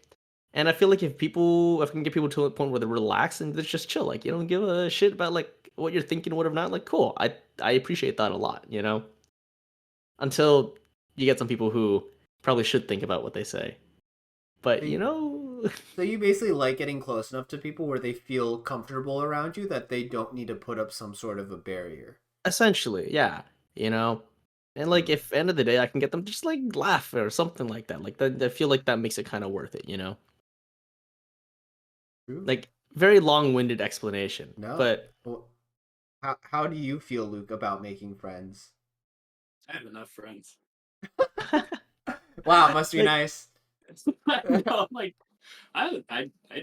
And I feel like if I can get people to a point where they're relaxed and they're just chill, like you don't give a shit about like what you're thinking, whatever not, like cool. I appreciate that a lot, you know? Until you get some people who probably should think about what they say. But you know, So you basically like getting close enough to people where they feel comfortable around you that they don't need to put up some sort of a barrier. essentially, yeah, you know. And like if end of the day I can get them to just like laugh or something like that. Like that I feel like that makes it kind of worth it, you know? True. Like very long-winded explanation. No. But Well, how do you feel, Luke, about making friends? I have enough friends. Wow, must be like, nice. No, like I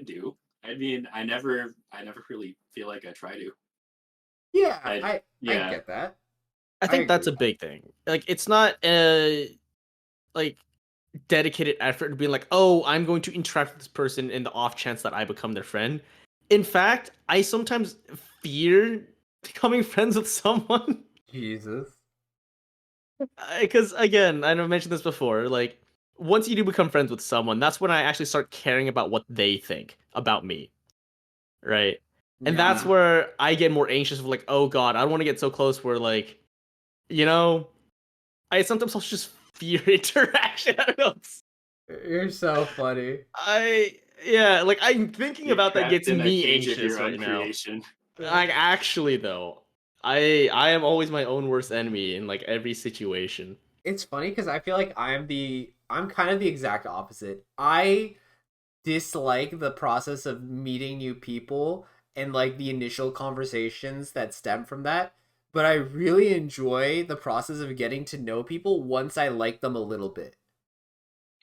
do. I mean, I never really feel like I try to. Yeah, I I yeah. get that. I think that's a agree. big thing. Like it's not a like dedicated effort to being like, oh, I'm going to interact with this person in the off chance that I become their friend. In fact, I sometimes fear becoming friends with someone. Jesus. Because again, I know I mentioned this before, like once you do become friends with someone, that's when I actually start caring about what they think about me, right? And that's Yeah. where I get more anxious of like, oh god, I don't want to get so close where like, you know, I sometimes also just fear interaction. I don't know. You're so funny. I yeah, like I'm thinking You're about that trapped gets in a me cage of anxious your own right now. creation. Like actually though, I am always my own worst enemy in like every situation. It's funny because I feel like I'm kind of the exact opposite. I dislike the process of meeting new people and like the initial conversations that stem from that. But I really enjoy the process of getting to know people once I like them a little bit.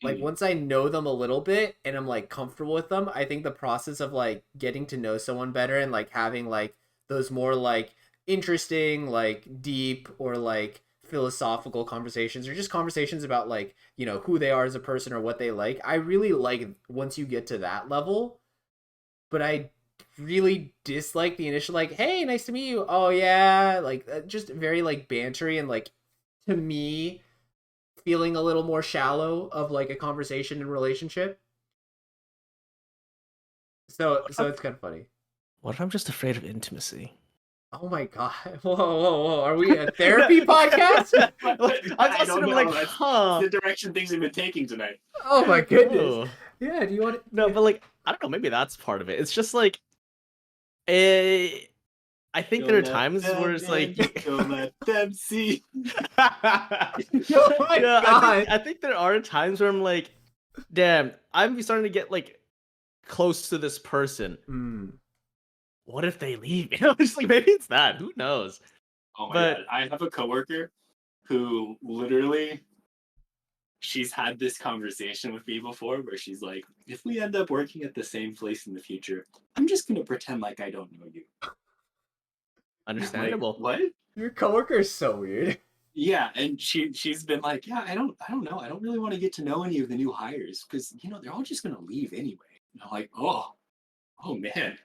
Like Mm. once I know them a little bit and I'm like comfortable with them, I think the process of like getting to know someone better and like having like those more like interesting, like deep or like philosophical conversations or just conversations about like, you know, who they are as a person or what they like. I really like once you get to that level, but I really dislike the initial like, "Hey, nice to meet you." Oh yeah, like just very like bantery and like to me feeling a little more shallow of like a conversation and relationship. So it's kind of funny. What if I'm just afraid of intimacy? Oh my god! Whoa, whoa, whoa! Are we a No, therapy podcast? I was I also don't gonna be know. like, That's huh? the direction things have been taking tonight. Oh my goodness! Oh. Yeah. Do you want? No, but like I don't know, maybe that's part of it. It's just like eh, I think there Don't are let times where them it's like in. Don't let them see. Oh my yeah, god! I think there are times where I'm like, damn, I'm starting to get like close to this person. Mm. What if they leave? You know, just like maybe it's that. Who knows? Oh my But god. I have a coworker who literally she's had this conversation with me before where she's like, if we end up working at the same place in the future, I'm just gonna pretend like I don't know you. Like, understandable. what? Your coworker is so weird. Yeah, and she's been like, yeah, I don't know. I don't really want to get to know any of the new hires because they're all just gonna leave anyway. And I'm like, oh man.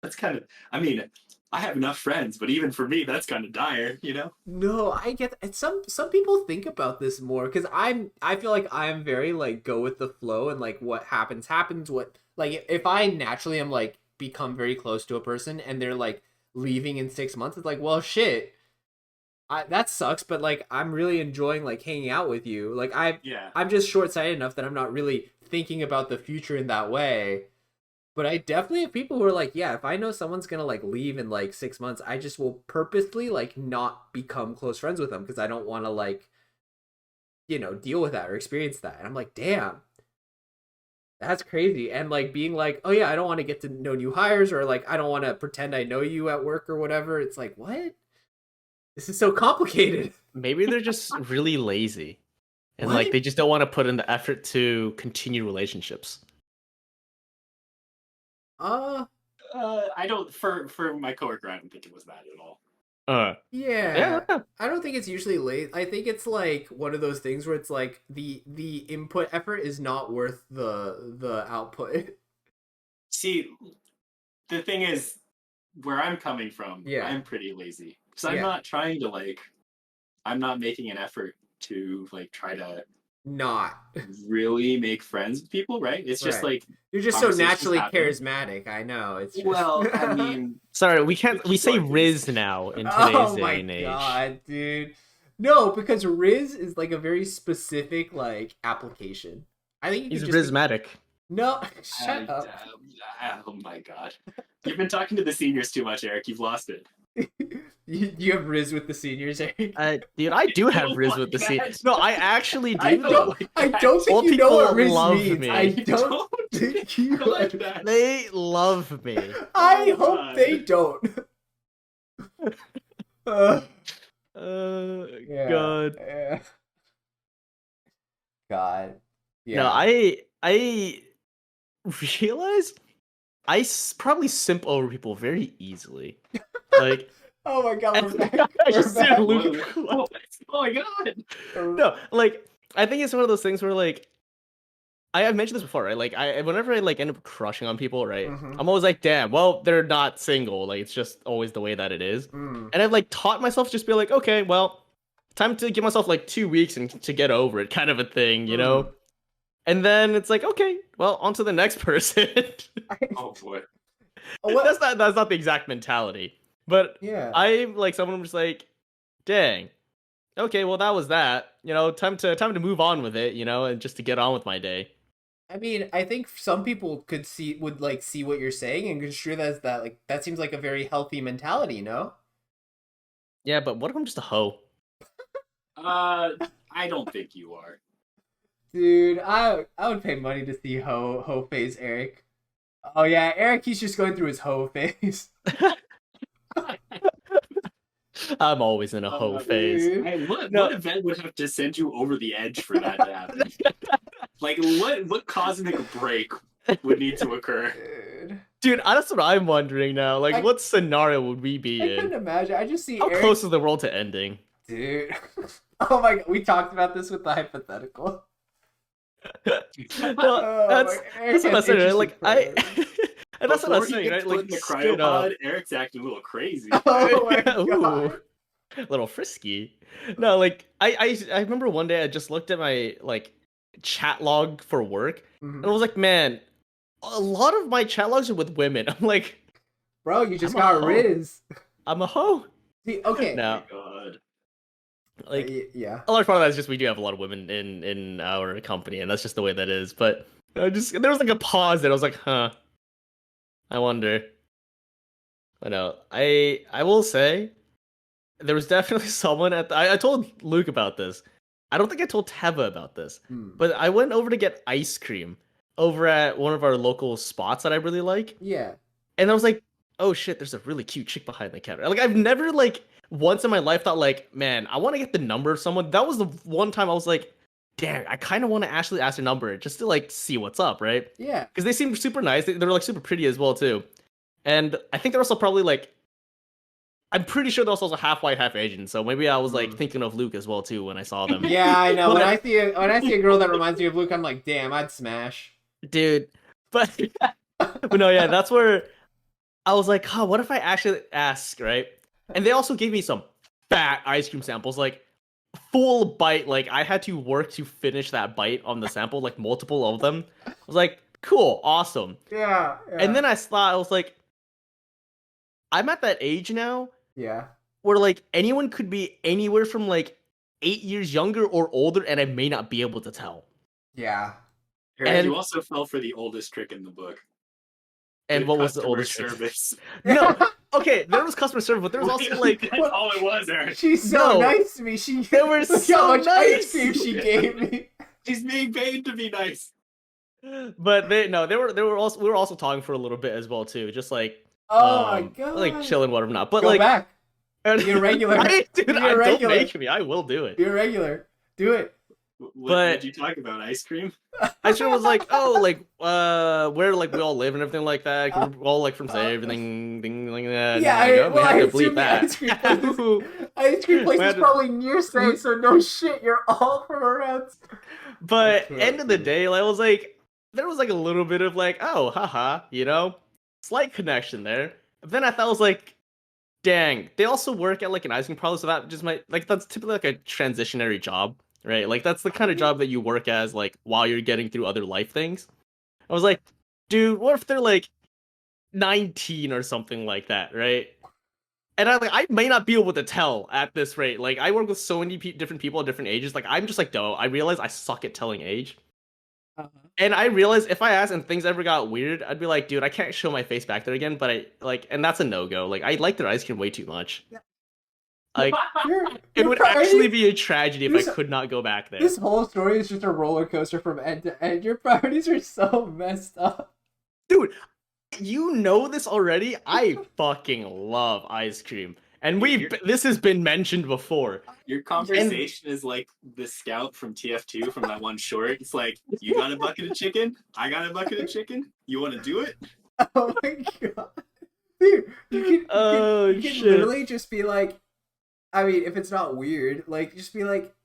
That's kind of I mean, I have enough friends, but even for me, that's kind of dire. No, I get and some people think about this more because I feel like I'm very like go with the flow and like what happens happens. What like if I naturally am like become very close to a person and they're like leaving in 6 months, it's like well shit, that sucks. But like I'm really enjoying like hanging out with you. Like Yeah. I'm just short sighted enough that I'm not really thinking about the future in that way. But I definitely have people who are like, yeah, if I know someone's gonna like leave in like 6 months, I just will purposely like not become close friends with them because I don't want to like, deal with that or experience that. And I'm like, damn, that's crazy. And like being like, oh yeah, I don't want to get to know new hires or like I don't want to pretend I know you at work or whatever. It's like, what? This is so complicated. Maybe they're just really lazy. And like What? they just don't want to put in the effort to continue relationships. Uh, I don't for my coworker. I don't think it was that at all. Yeah. Yeah. I don't think it's usually late. I think it's like one of those things where it's like the input effort is not worth the output. See, the thing is, where I'm coming from, Yeah. I'm pretty lazy. So I'm Yeah. not trying to like, I'm not making an effort to like try to Not. really make friends with people, right? It's just Right. like You're just so conversations naturally happen. charismatic. I know. It's just Well, I mean, Sorry, we can't. We say People are Riz crazy. now in today's Oh day my and age. god, dude. No, because Riz is like a very specific like application. I think you He's could just rhismatic. no, shut up. oh my god. You've been talking to the seniors too much, Eric. You've lost it. You have Riz with the seniors, Eric. Dude, I do have don't Riz like with the C. that. No, I actually do. I don't like I that. don't think Old you know what people Riz love means. me. I don't think you. like that. They love me. I Oh, hope God. they don't. Uh, yeah, God. yeah. God. Yeah. No, I realize probably simp over people very easily. Like, Oh my god, we're back. I We're just see back. Luke. Oh my god. No, like I think it's one of those things where like I've mentioned this before, right? Like whenever I like end up crushing on people, right? Mhm. I'm always like, damn, well, they're not single. Like it's just always the way that it is. Mm. And I've like taught myself to just be like, okay, well, time to give myself like 2 weeks and to get over it, kind of a thing, you know? And then it's like, okay, well, on to the next person. Oh boy. What? That's not the exact mentality. But Yeah. I'm like someone who's like, dang, okay, well that was that. You know, time to move on with it, you know, and just to get on with my day. I mean, I think some people would like see what you're saying and construe that as that like that seems like a very healthy mentality, no? Yeah, but what if I'm just a hoe? I don't think you are. Dude, I would pay money to see hoe phase Eric. Oh yeah, Eric, he's just going through his hoe phase. I'm always in a hoe phase. Dude. Hey, what No. event would have to send you over the edge for that to happen? Like what cosmic break would need to occur? Dude. Dude, that's what I'm wondering now. Like, I- what scenario would we be I couldn't in? imagine. I just see How Eric. close is the world to ending? Dude. Oh my god, we talked about this with the hypothetical. No, Oh, that's my- Eric that's what I has said, right? interesting Like I, priorities. and that's what I was Before he saying, gets right? put Like in the straight up. cryopod, Eric's acting a little crazy. Oh my Ooh. god. A little frisky. No, like I remember one day I just looked at my like chat log for work and I Mhm. was like, man, a lot of my chat logs are with women. I'm like, Bro, you just I'm a got hoe. Riz. I'm a hoe. See, okay. No, Oh my god. like Yeah. a large part of that is just we do have a lot of women in our company, and that's just the way that is. But there was like a pause there. I was like, huh, I wonder. But no, I will say there was definitely someone at I told Luke about this. I don't think I told Teva about this, Hmm. but I went over to get ice cream over at one of our local spots that I really like, Yeah. and I was like, oh shit, there's a really cute chick behind the counter. Like I've never like once in my life thought like, man, I want to get the number of someone. That was the one time I was like, damn, I kind of want to actually ask their number just to like see what's up, right? Yeah. Because they seem super nice. They're like super pretty as well too, and I think they're also probably like, I'm pretty sure they're also half white, half Asian. So maybe I was like thinking of Luke as well too when I saw them. Yeah, I know. But When I see a girl that reminds me of Luke, I'm like, damn, I'd smash. Dude, but but no, yeah, that's where I was like, huh, what if I actually ask, right? And they also gave me some fat ice cream samples, like full bite. Like I had to work to finish that bite on the sample, like multiple of them. I was like, cool, awesome. Yeah. And then I thought, I was like, I'm at that age now yeah. where like anyone could be anywhere from like 8 years younger or older, and I may not be able to tell. Yeah. Eric, And- you also fell for the oldest trick in the book. And Good what was the customer oldest trick? service? No, okay, there was customer service, but there was also like That's all it was, Eric. She's so No. nice to me. She They were look how so much ice nice. cream she gave me. She's being paid to be nice. But they were also we were also talking for a little bit as well too, just like Oh my god. like chilling whatever not. But Go like back. Be a regular. dude, Be a don't regular. make me. I will do it. Be a regular. Do it. But did you talk about? Ice cream? I sure was like, oh, like, where like we all live and everything like that. We're all like from say everything, thing like that. Yeah, And like, oh, we I had to assume bleep the that. ice cream place We is had to- probably near Say, so no shit, you're all from around. But That's end of the funny. day, like, I was like, there was like a little bit of like, oh, haha, you know, slight connection there. But then I thought I was like, dang, they also work at like an ice cream parlor, so that just might like that's typically like a transitionary job, right? Like that's the kind of job that you work as like while you're getting through other life things. I was like, dude, what if they're like 19 or something like that, right? And I may not be able to tell at this rate. Like I work with so many different people at different ages. Like I'm just like, no, I realize I suck at telling age. Uh-huh. And I realized if I asked and things ever got weird, I'd be like, dude, I can't show my face back there again. But I like, and that's a no go. Like I like their ice cream way too much. Like Your it your would actually priorities. be a tragedy if I This could not go back there. this whole story is just a roller coaster from end to end. Your priorities are so messed up. Dude, you know this already. I fucking love ice cream. And this has been mentioned before. Your conversation is like the scout from TF2 from that one short. It's like, you got a bucket of chicken? I got a bucket of chicken? You want to do it? Oh my god, dude! Oh, You can shit. literally just be like, I mean, if it's not weird, like just be like,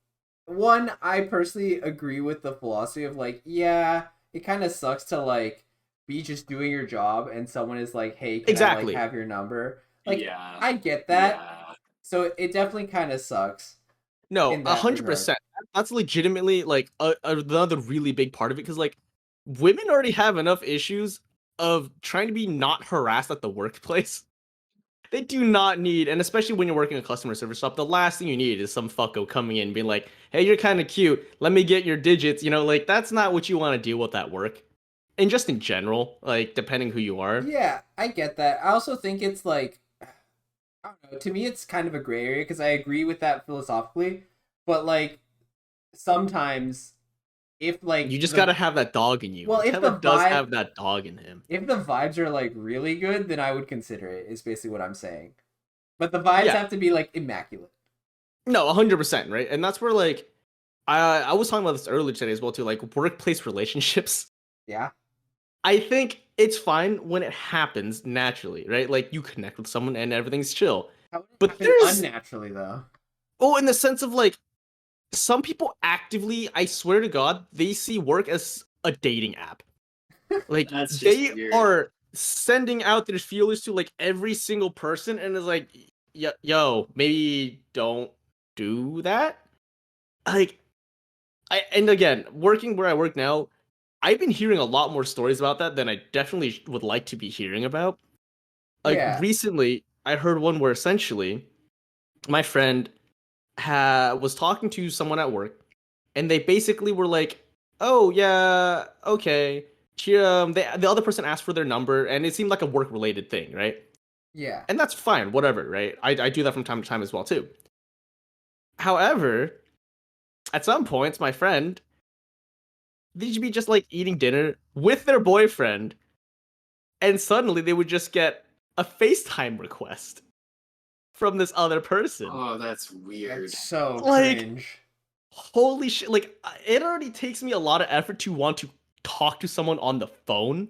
one. I personally agree with the philosophy of like, yeah, it kind of sucks to like be just doing your job and someone is like, hey, can I Exactly. like have your number? Like, Yeah. I get that. Yeah. So it definitely kind of sucks No, in that regard. 100%. That's legitimately like another really big part of it because like women already have enough issues of trying to be not harassed at the workplace. They do not need, and especially when you're working a customer service shop, the last thing you need is some fucko coming in and being like, "Hey, you're kind of cute. Let me get your digits." You know, like that's not what you want to deal with at work. And just in general, like depending who you are. Yeah, I get that. I also think it's like, I don't know. To me, it's kind of a gray area because I agree with that philosophically, but like sometimes if like You just the gotta have that dog in you. well, if the Teva does vibe have that dog in him. if the vibes are like really good, then I would consider it. Is basically what I'm saying. But the vibes Yeah. have to be like immaculate. No, 100%, right? And that's where like I was talking about this earlier today as well too, like workplace relationships. Yeah. I think it's fine when it happens naturally, right? Like you connect with someone and everything's chill. How would it But happen there's unnaturally though? oh, in the sense of like some people actively, I swear to God, they see work as a dating app. Like That's just they weird. are sending out their feelers to like every single person, and it's like, yo, maybe don't do that. Like, and again, working where I work now, I've been hearing a lot more stories about that than I definitely would like to be hearing about. Like Yeah. recently, I heard one where essentially my friend was talking to someone at work, and they basically were like, "Oh yeah, okay." The other person asked for their number, and it seemed like a work related thing, right? Yeah. And that's fine, whatever, right? I do that from time to time as well too. However, at some points, my friend, they should be just like eating dinner with their boyfriend, and suddenly they would just get a FaceTime request from this other person. Oh, that's weird. That's so Like, cringe. holy shit, like it already takes me a lot of effort to want to talk to someone on the phone.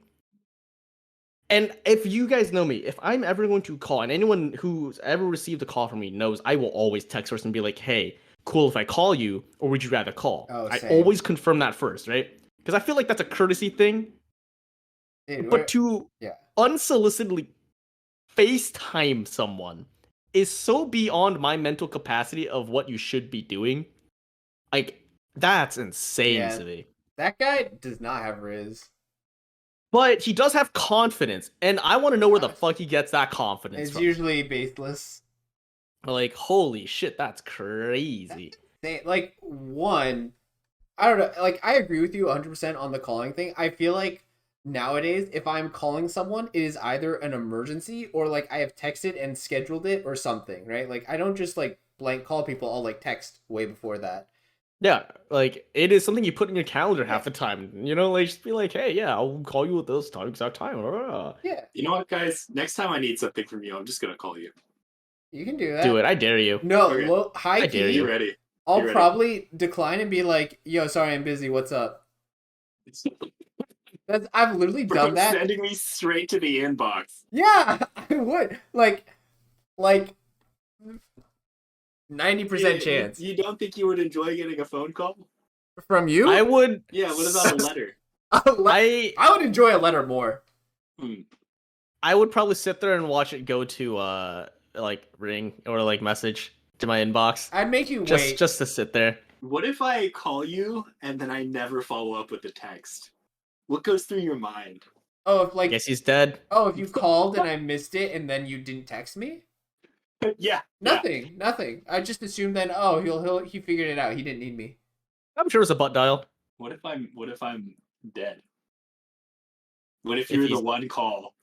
And if you guys know me, if I'm ever going to call, and anyone who's ever received a call from me knows I will always text first and be like, hey, cool if I call you, or would you rather call? Oh, I same. always confirm that first, right? Because I feel like that's a courtesy thing. Dude, But to yeah. unsolicitedly FaceTime someone is so beyond my mental capacity of what you should be doing. Like, that's insane Yeah. to me. That guy does not have Riz. But he does have confidence, and I want to know where the fuck he gets that confidence It's from. usually baseless. Like, holy shit, that's crazy. Like, one, I don't know. Like, I agree with you 100% on the calling thing. I feel like nowadays, if I'm calling someone, it is either an emergency or like I have texted and scheduled it or something, right? Like, I don't just like blank call people. I'll like text way before that. Yeah, like, it is something you put in your calendar half the time. You know, like, just be like, hey, yeah, I'll call you at this time, exact time. Yeah, You know what, guys? Next time I need something from you, I'm just gonna call you. you can do that. Do it, I dare you. No, Okay. high I dare key. You ready? I'll ready? probably decline and be like, "Yo, sorry, I'm busy. What's up?" I've literally Bro, done that. sending me straight to the inbox. Yeah, I would. Like 90% chance You don't think you would enjoy getting a phone call? from you. I would. Yeah, what about a letter? I I would enjoy a letter more. I would probably sit there and watch it go to like ring or like message to my inbox. I'd make you just wait. just to sit there. What if I call you and then I never follow up with the text? What goes through your mind? Oh, if like, Guess he's dead. oh, if you called and I missed it and then you didn't text me. Yeah. Nothing. I just assumed then. Oh, he figured it out. He didn't need me. I'm sure it's a butt dial. What if I'm dead? What if If you're the he's- one call?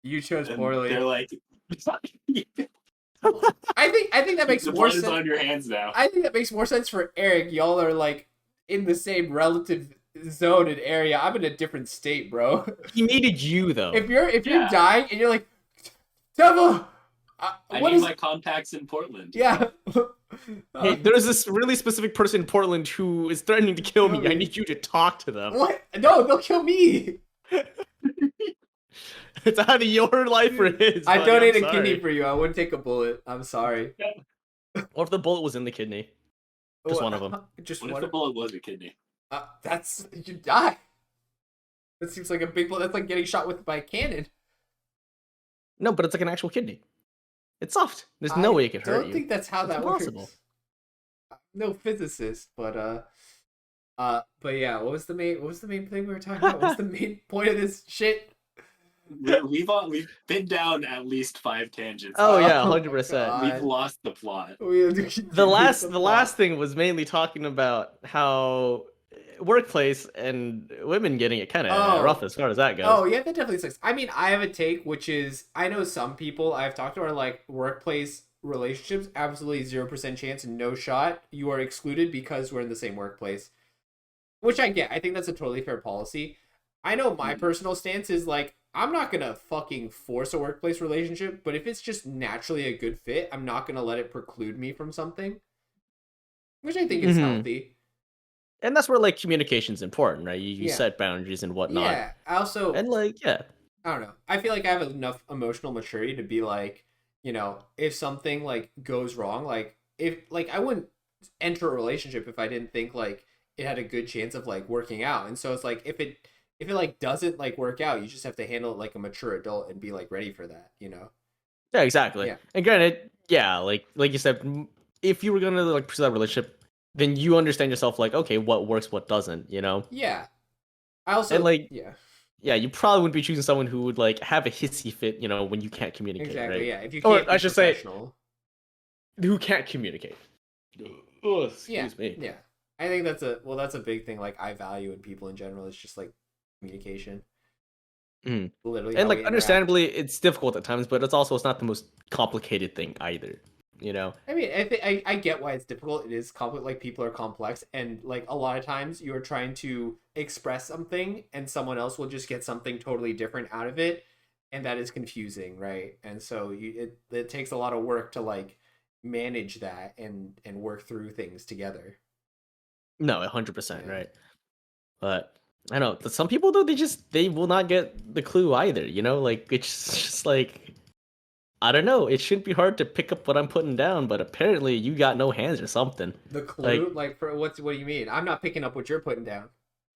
You chose And poorly. they're like, I think that makes the more blood is sense. on your hands now. I think that makes more sense for Eric. Y'all are like in the same relative zone and area. I'm in a different state, bro. He needed you though. If you're Yeah. dying and you're like, Teva, I what need is? my contacts in Portland. Yeah. Hey, there's this really specific person in Portland who is threatening to kill me. I need you to talk to them. What? No, they'll kill me. It's either your life or his. I buddy, donate I'm a kidney sorry. for you. I wouldn't take a bullet. I'm sorry. Or if the bullet was in the kidney. Just one of them. Just What if one. the bullet was a kidney? That's you die. That seems like a big bullet. That's like getting shot with by a cannon. No, but it's like an actual kidney. It's soft. There's no way it could I hurt don't you. think that's how It's that impossible. works. No physicist, but yeah. What was the main thing we were talking about? What's the main point of this shit? We've been down at least 5 tangents. Oh yeah, Oh, 100%. God. We've lost the plot. The last thing was mainly talking about how workplace and women getting it kind of rough as far as that goes. Oh yeah, that definitely sucks. I mean, I have a take, which is I know some people I've talked to are like workplace relationships, absolutely 0% chance, no shot. You are excluded because we're in the same workplace, which I get. I think that's a totally fair policy. I know my personal stance is like I'm not gonna fucking force a workplace relationship, but if it's just naturally a good fit, I'm not gonna let it preclude me from something, which I think is healthy. And that's where like communication's important, right? You Yeah. set boundaries and whatnot. Yeah. I also And like, yeah. I don't know. I feel like I have enough emotional maturity to be like, you know, if something like goes wrong, like if like I wouldn't enter a relationship if I didn't think like it had a good chance of like working out. And so it's like if it like doesn't like work out, you just have to handle it like a mature adult and be like ready for that, you know? Yeah, exactly. Yeah. And granted, yeah, like you said, if you were gonna like pursue that relationship, then you understand yourself like, okay, what works, what doesn't, you know? Yeah. I also And like yeah, you probably wouldn't be choosing someone who would like have a hissy fit, you know, when you can't communicate. exactly. Right? Yeah. If you Or can't I be should say- professional. Who can't communicate. Oh, excuse me. Yeah. I think that's a big thing like I value in people in general. It's just like communication. Literally. And how like we interact. understandably it's difficult at times, but it's not the most complicated thing either. You know? I mean, I get why it's difficult. It is complex. Like people are complex, and like a lot of times you're trying to express something, and someone else will just get something totally different out of it, and that is confusing, right? And so it takes a lot of work to like manage that and work through things together. No, 100%, Yeah. right? But I know some people though they will not get the clue either, you know? Like it's just like I don't know, it shouldn't be hard to pick up what I'm putting down, but apparently you got no hands or something. The clue, like for what do you mean? I'm not picking up what you're putting down.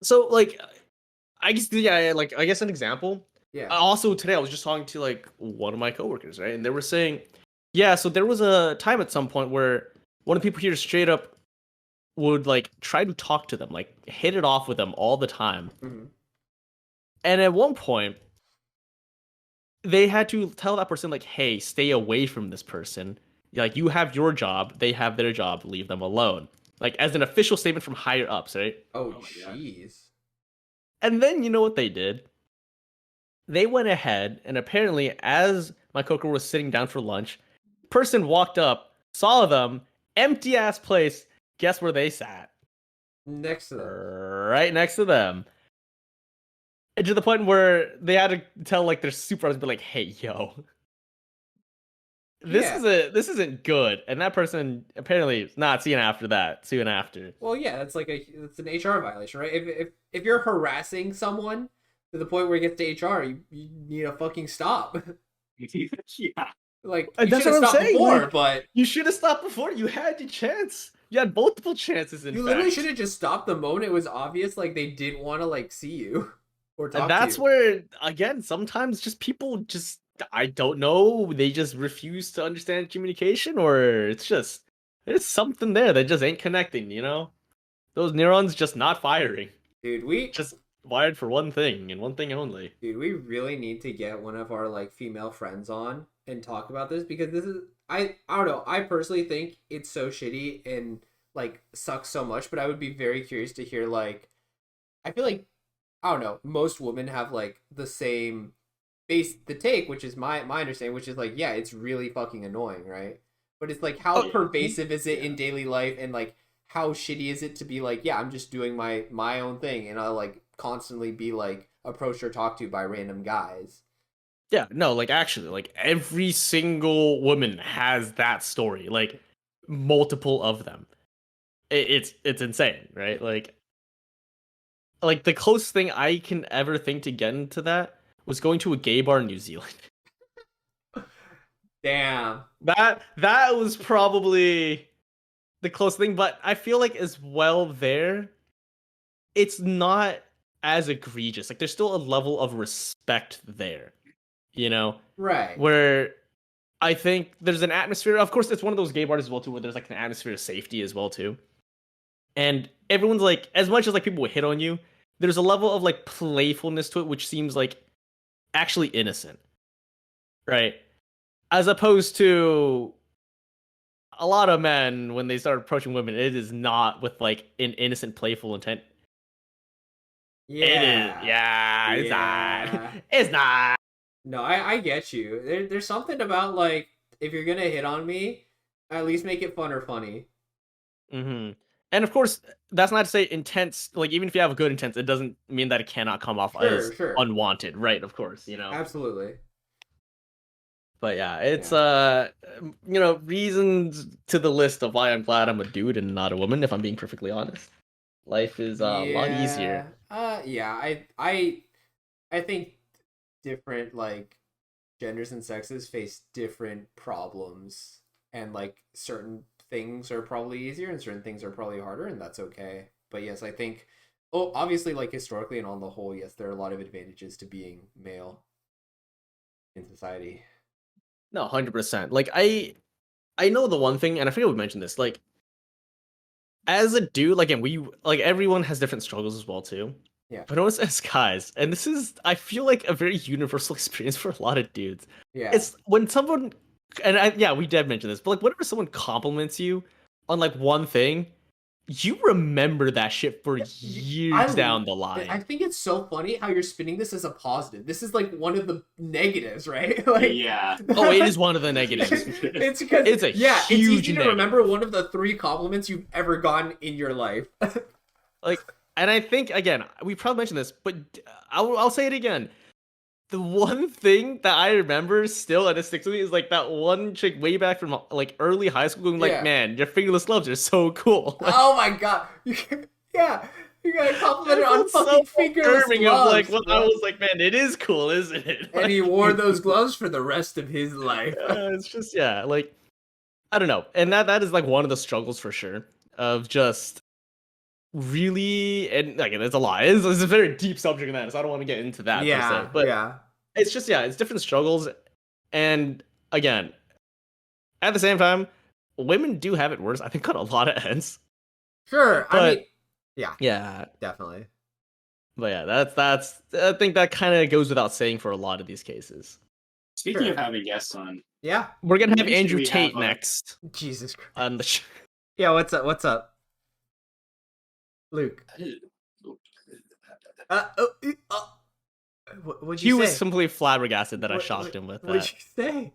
So like I guess I guess an example. Yeah. Also today I was just talking to like one of my coworkers, right? And they were saying, yeah, so there was a time at some point where one of the people here straight up would like try to talk to them, like hit it off with them all the time. Mhm. And at one point, they had to tell that person, like, hey, stay away from this person. Like, you have your job, they have their job, leave them alone. Like, as an official statement from higher ups, right? Oh, my God. jeez. And then you know what they did? They went ahead, and apparently, as my coworker was sitting down for lunch, person walked up, saw them, empty ass place. Guess where they sat? Next to them. Right next to them. And to the point where they had to tell like their supervisor, be like, "Hey, yo, Yeah. this isn't good, and that person apparently is not seeing after that soon after. Well, yeah, that's like it's an HR violation, right? If you're harassing someone to the point where it gets to HR, you need to fucking stop. Yeah. Like And you that's should have what I'm stopped saying. before, Like, but you should have stopped before. You had your chance. You had multiple chances. In you literally fact, should have just stopped the moment it was obvious like they didn't want to like see you or and talk to that's you. where again sometimes just people just I don't know they just refuse to understand communication or it's just there's something there that just ain't connecting. Those neurons just not firing. Dude, we Just wired for one thing and one thing only. Dude, we really need to get one of our like female friends on and talk about this because this is I don't know. I personally think it's so shitty and like sucks so much, but I would be very curious to hear like I feel like I don't know, most women have like the same the take, which is my understanding, which is like, yeah, it's really fucking annoying, right? But it's like how Oh, pervasive is it yeah. in daily life and like how shitty is it to be like, yeah, I'm just doing my own thing and I'll like constantly be like approached or talked to by random guys. yeah, no, like actually, like every single woman has that story, like multiple of them. It's insane, right? Like the closest thing I can ever think to get into that was going to a gay bar in New Zealand. Damn. That was probably the closest thing, but I feel like as well there, it's not as egregious. Like there's still a level of respect there, you know, Right. where I think there's an atmosphere. Of course, it's one of those gay bars as well too, where there's like an atmosphere of safety as well too. And everyone's like, as much as like people would hit on you, there's a level of like playfulness to it, which seems like actually innocent, right? As opposed to a lot of men when they start approaching women, it is not with like an innocent, playful intent. It is, Yeah. yeah, it's Yeah. not. It's not. No, I get you. There's something about like if you're gonna hit on me, at least make it fun or funny. Mm-hmm. And of course, that's not to say intense. Like even if you have a good intent, it doesn't mean that it cannot come off Sure, as sure. unwanted, right? Of course, Absolutely. But yeah, it's Yeah. reasons to the list of why I'm glad I'm a dude and not a woman. If I'm being perfectly honest, life is a lot easier. Yeah. Yeah, I think different like genders and sexes face different problems and like certain things are probably easier and certain things are probably harder and that's okay. But yes, I think obviously like historically and on the whole, yes, there are a lot of advantages to being male in society. No, 100%. Like I know the one thing, and I forget we mentioned this. Like as a dude, like and we like everyone has different struggles as well too. Yeah. But notice as guys, and this is I feel like a very universal experience for a lot of dudes. Yeah. It's when someone and yeah, we did mention this, but like whenever someone compliments you on like one thing, you remember that shit for years down the I line. think it's so funny how you're spinning this as a positive. This is like one of the negatives, right? Like, Yeah. Oh, it is one of the negatives. it's because It's a it's huge easy to negative. remember one of the 3 compliments you've ever gotten in your life. Like, and I think again, we probably mentioned this, but I'll say it again. The one thing that I remember still and it sticks with me is like that one chick way back from like early high school going like, Yeah. man, your fingerless gloves are so cool. Like, Oh my god! Yeah, you got complimented on it's so fucking fingerless affirming gloves. of like when I bro. was like, man, it is cool, isn't it? And he wore those gloves for the rest of his life. It's just yeah, like I don't know, and that is like one of the struggles for sure of just really and like it's a lot. It's a very deep subject in that, so I don't want to get into that per se. But Yeah. it's just yeah, it's different struggles, and again, at the same time, women do have it worse. I think on a lot of ends. Sure. I But mean, yeah, yeah, definitely. but yeah, that's I think that kind of goes without saying for a lot of these cases. Speaking Sure. of having guests on, Yeah. We're gonna have When should Andrew we Tate have our- next Jesus Christ. on the show. Yeah. What's up? What's up, Luke? What'd He you was say? simply flabbergasted that I What- shocked him with What'd that. you say?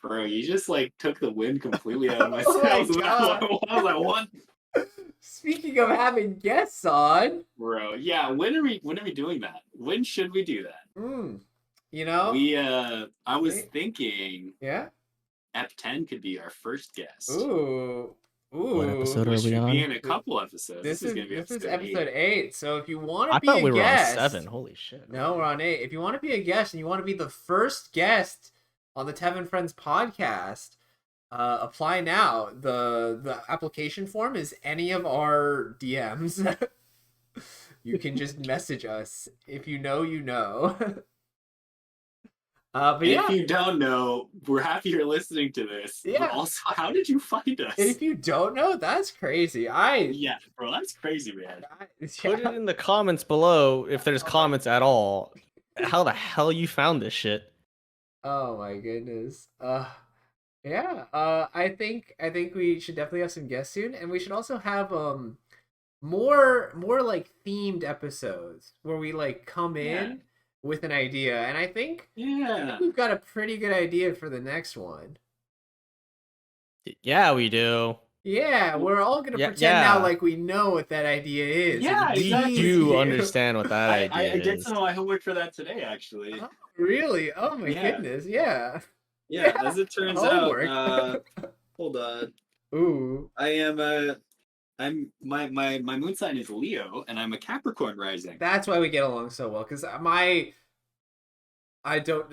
bro, you just like took the wind completely out of my Oh my sails. God. I was like, what? Speaking of having guests on, Bro, yeah. When are we doing that? When should we do that? you know, I was Wait. thinking yeah. Ep 10 could be our first guest. Ooh. What episode Which are we should on? be in a couple episodes. This is gonna be episode 8. So if you want to I be thought a we were guest, on 7. Holy shit. no, we're on 8. If you want to be a guest and you want to be the first guest on the Teva and Friends podcast, apply now. The application form is any of our DMs. You can just message us. If you know, you know. But yeah. If you don't know, we're happy you're listening to this. Yeah. But also, how did you find us? And if you don't know, that's crazy. Yeah, bro, that's crazy, man. Put it in the comments below if there's comments at all. How the hell you found this shit? Oh my goodness. Yeah. I think we should definitely have some guests soon, and we should also have more like themed episodes where we like come in with an idea, and I think we've got a pretty good idea for the next one. Yeah, we do. Yeah, we're all gonna pretend now like we know what that idea is. Yeah, We exactly. do understand what that idea I did is. some of my homework for that today, actually. Oh, really? Oh my Yeah. goodness, yeah. Yeah, as it turns Homework. out. Hold on. Ooh. My moon sign is Leo, and I'm a Capricorn rising. That's why we get along so well, because the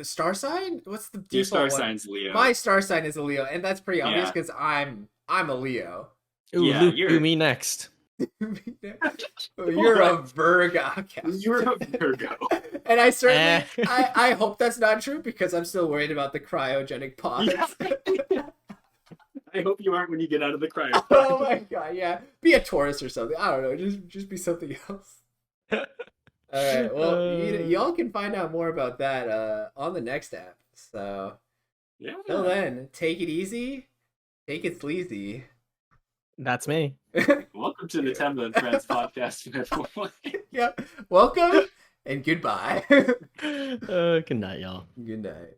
star sign? What's the Your default star one? sign's Leo. My star sign is a Leo, and that's pretty obvious Yeah. because I'm a Leo. Ooh, Yeah, Luke, you're- do me next. You're a Virgo. You're a Virgo. And I certainly, I hope that's not true because I'm still worried about the cryogenic pods. Yeah. I hope you aren't when you get out of the cryo. Oh my god, yeah. Be a Taurus or something. I don't know. Just be something else. All right. Well, y'all can find out more about that on the next app. So, Yeah. till then, take it easy, take it sleazy. That's me. Welcome to the Teva and Friends podcast, everyone. Yep. Welcome and goodbye. Good night, y'all. Good night.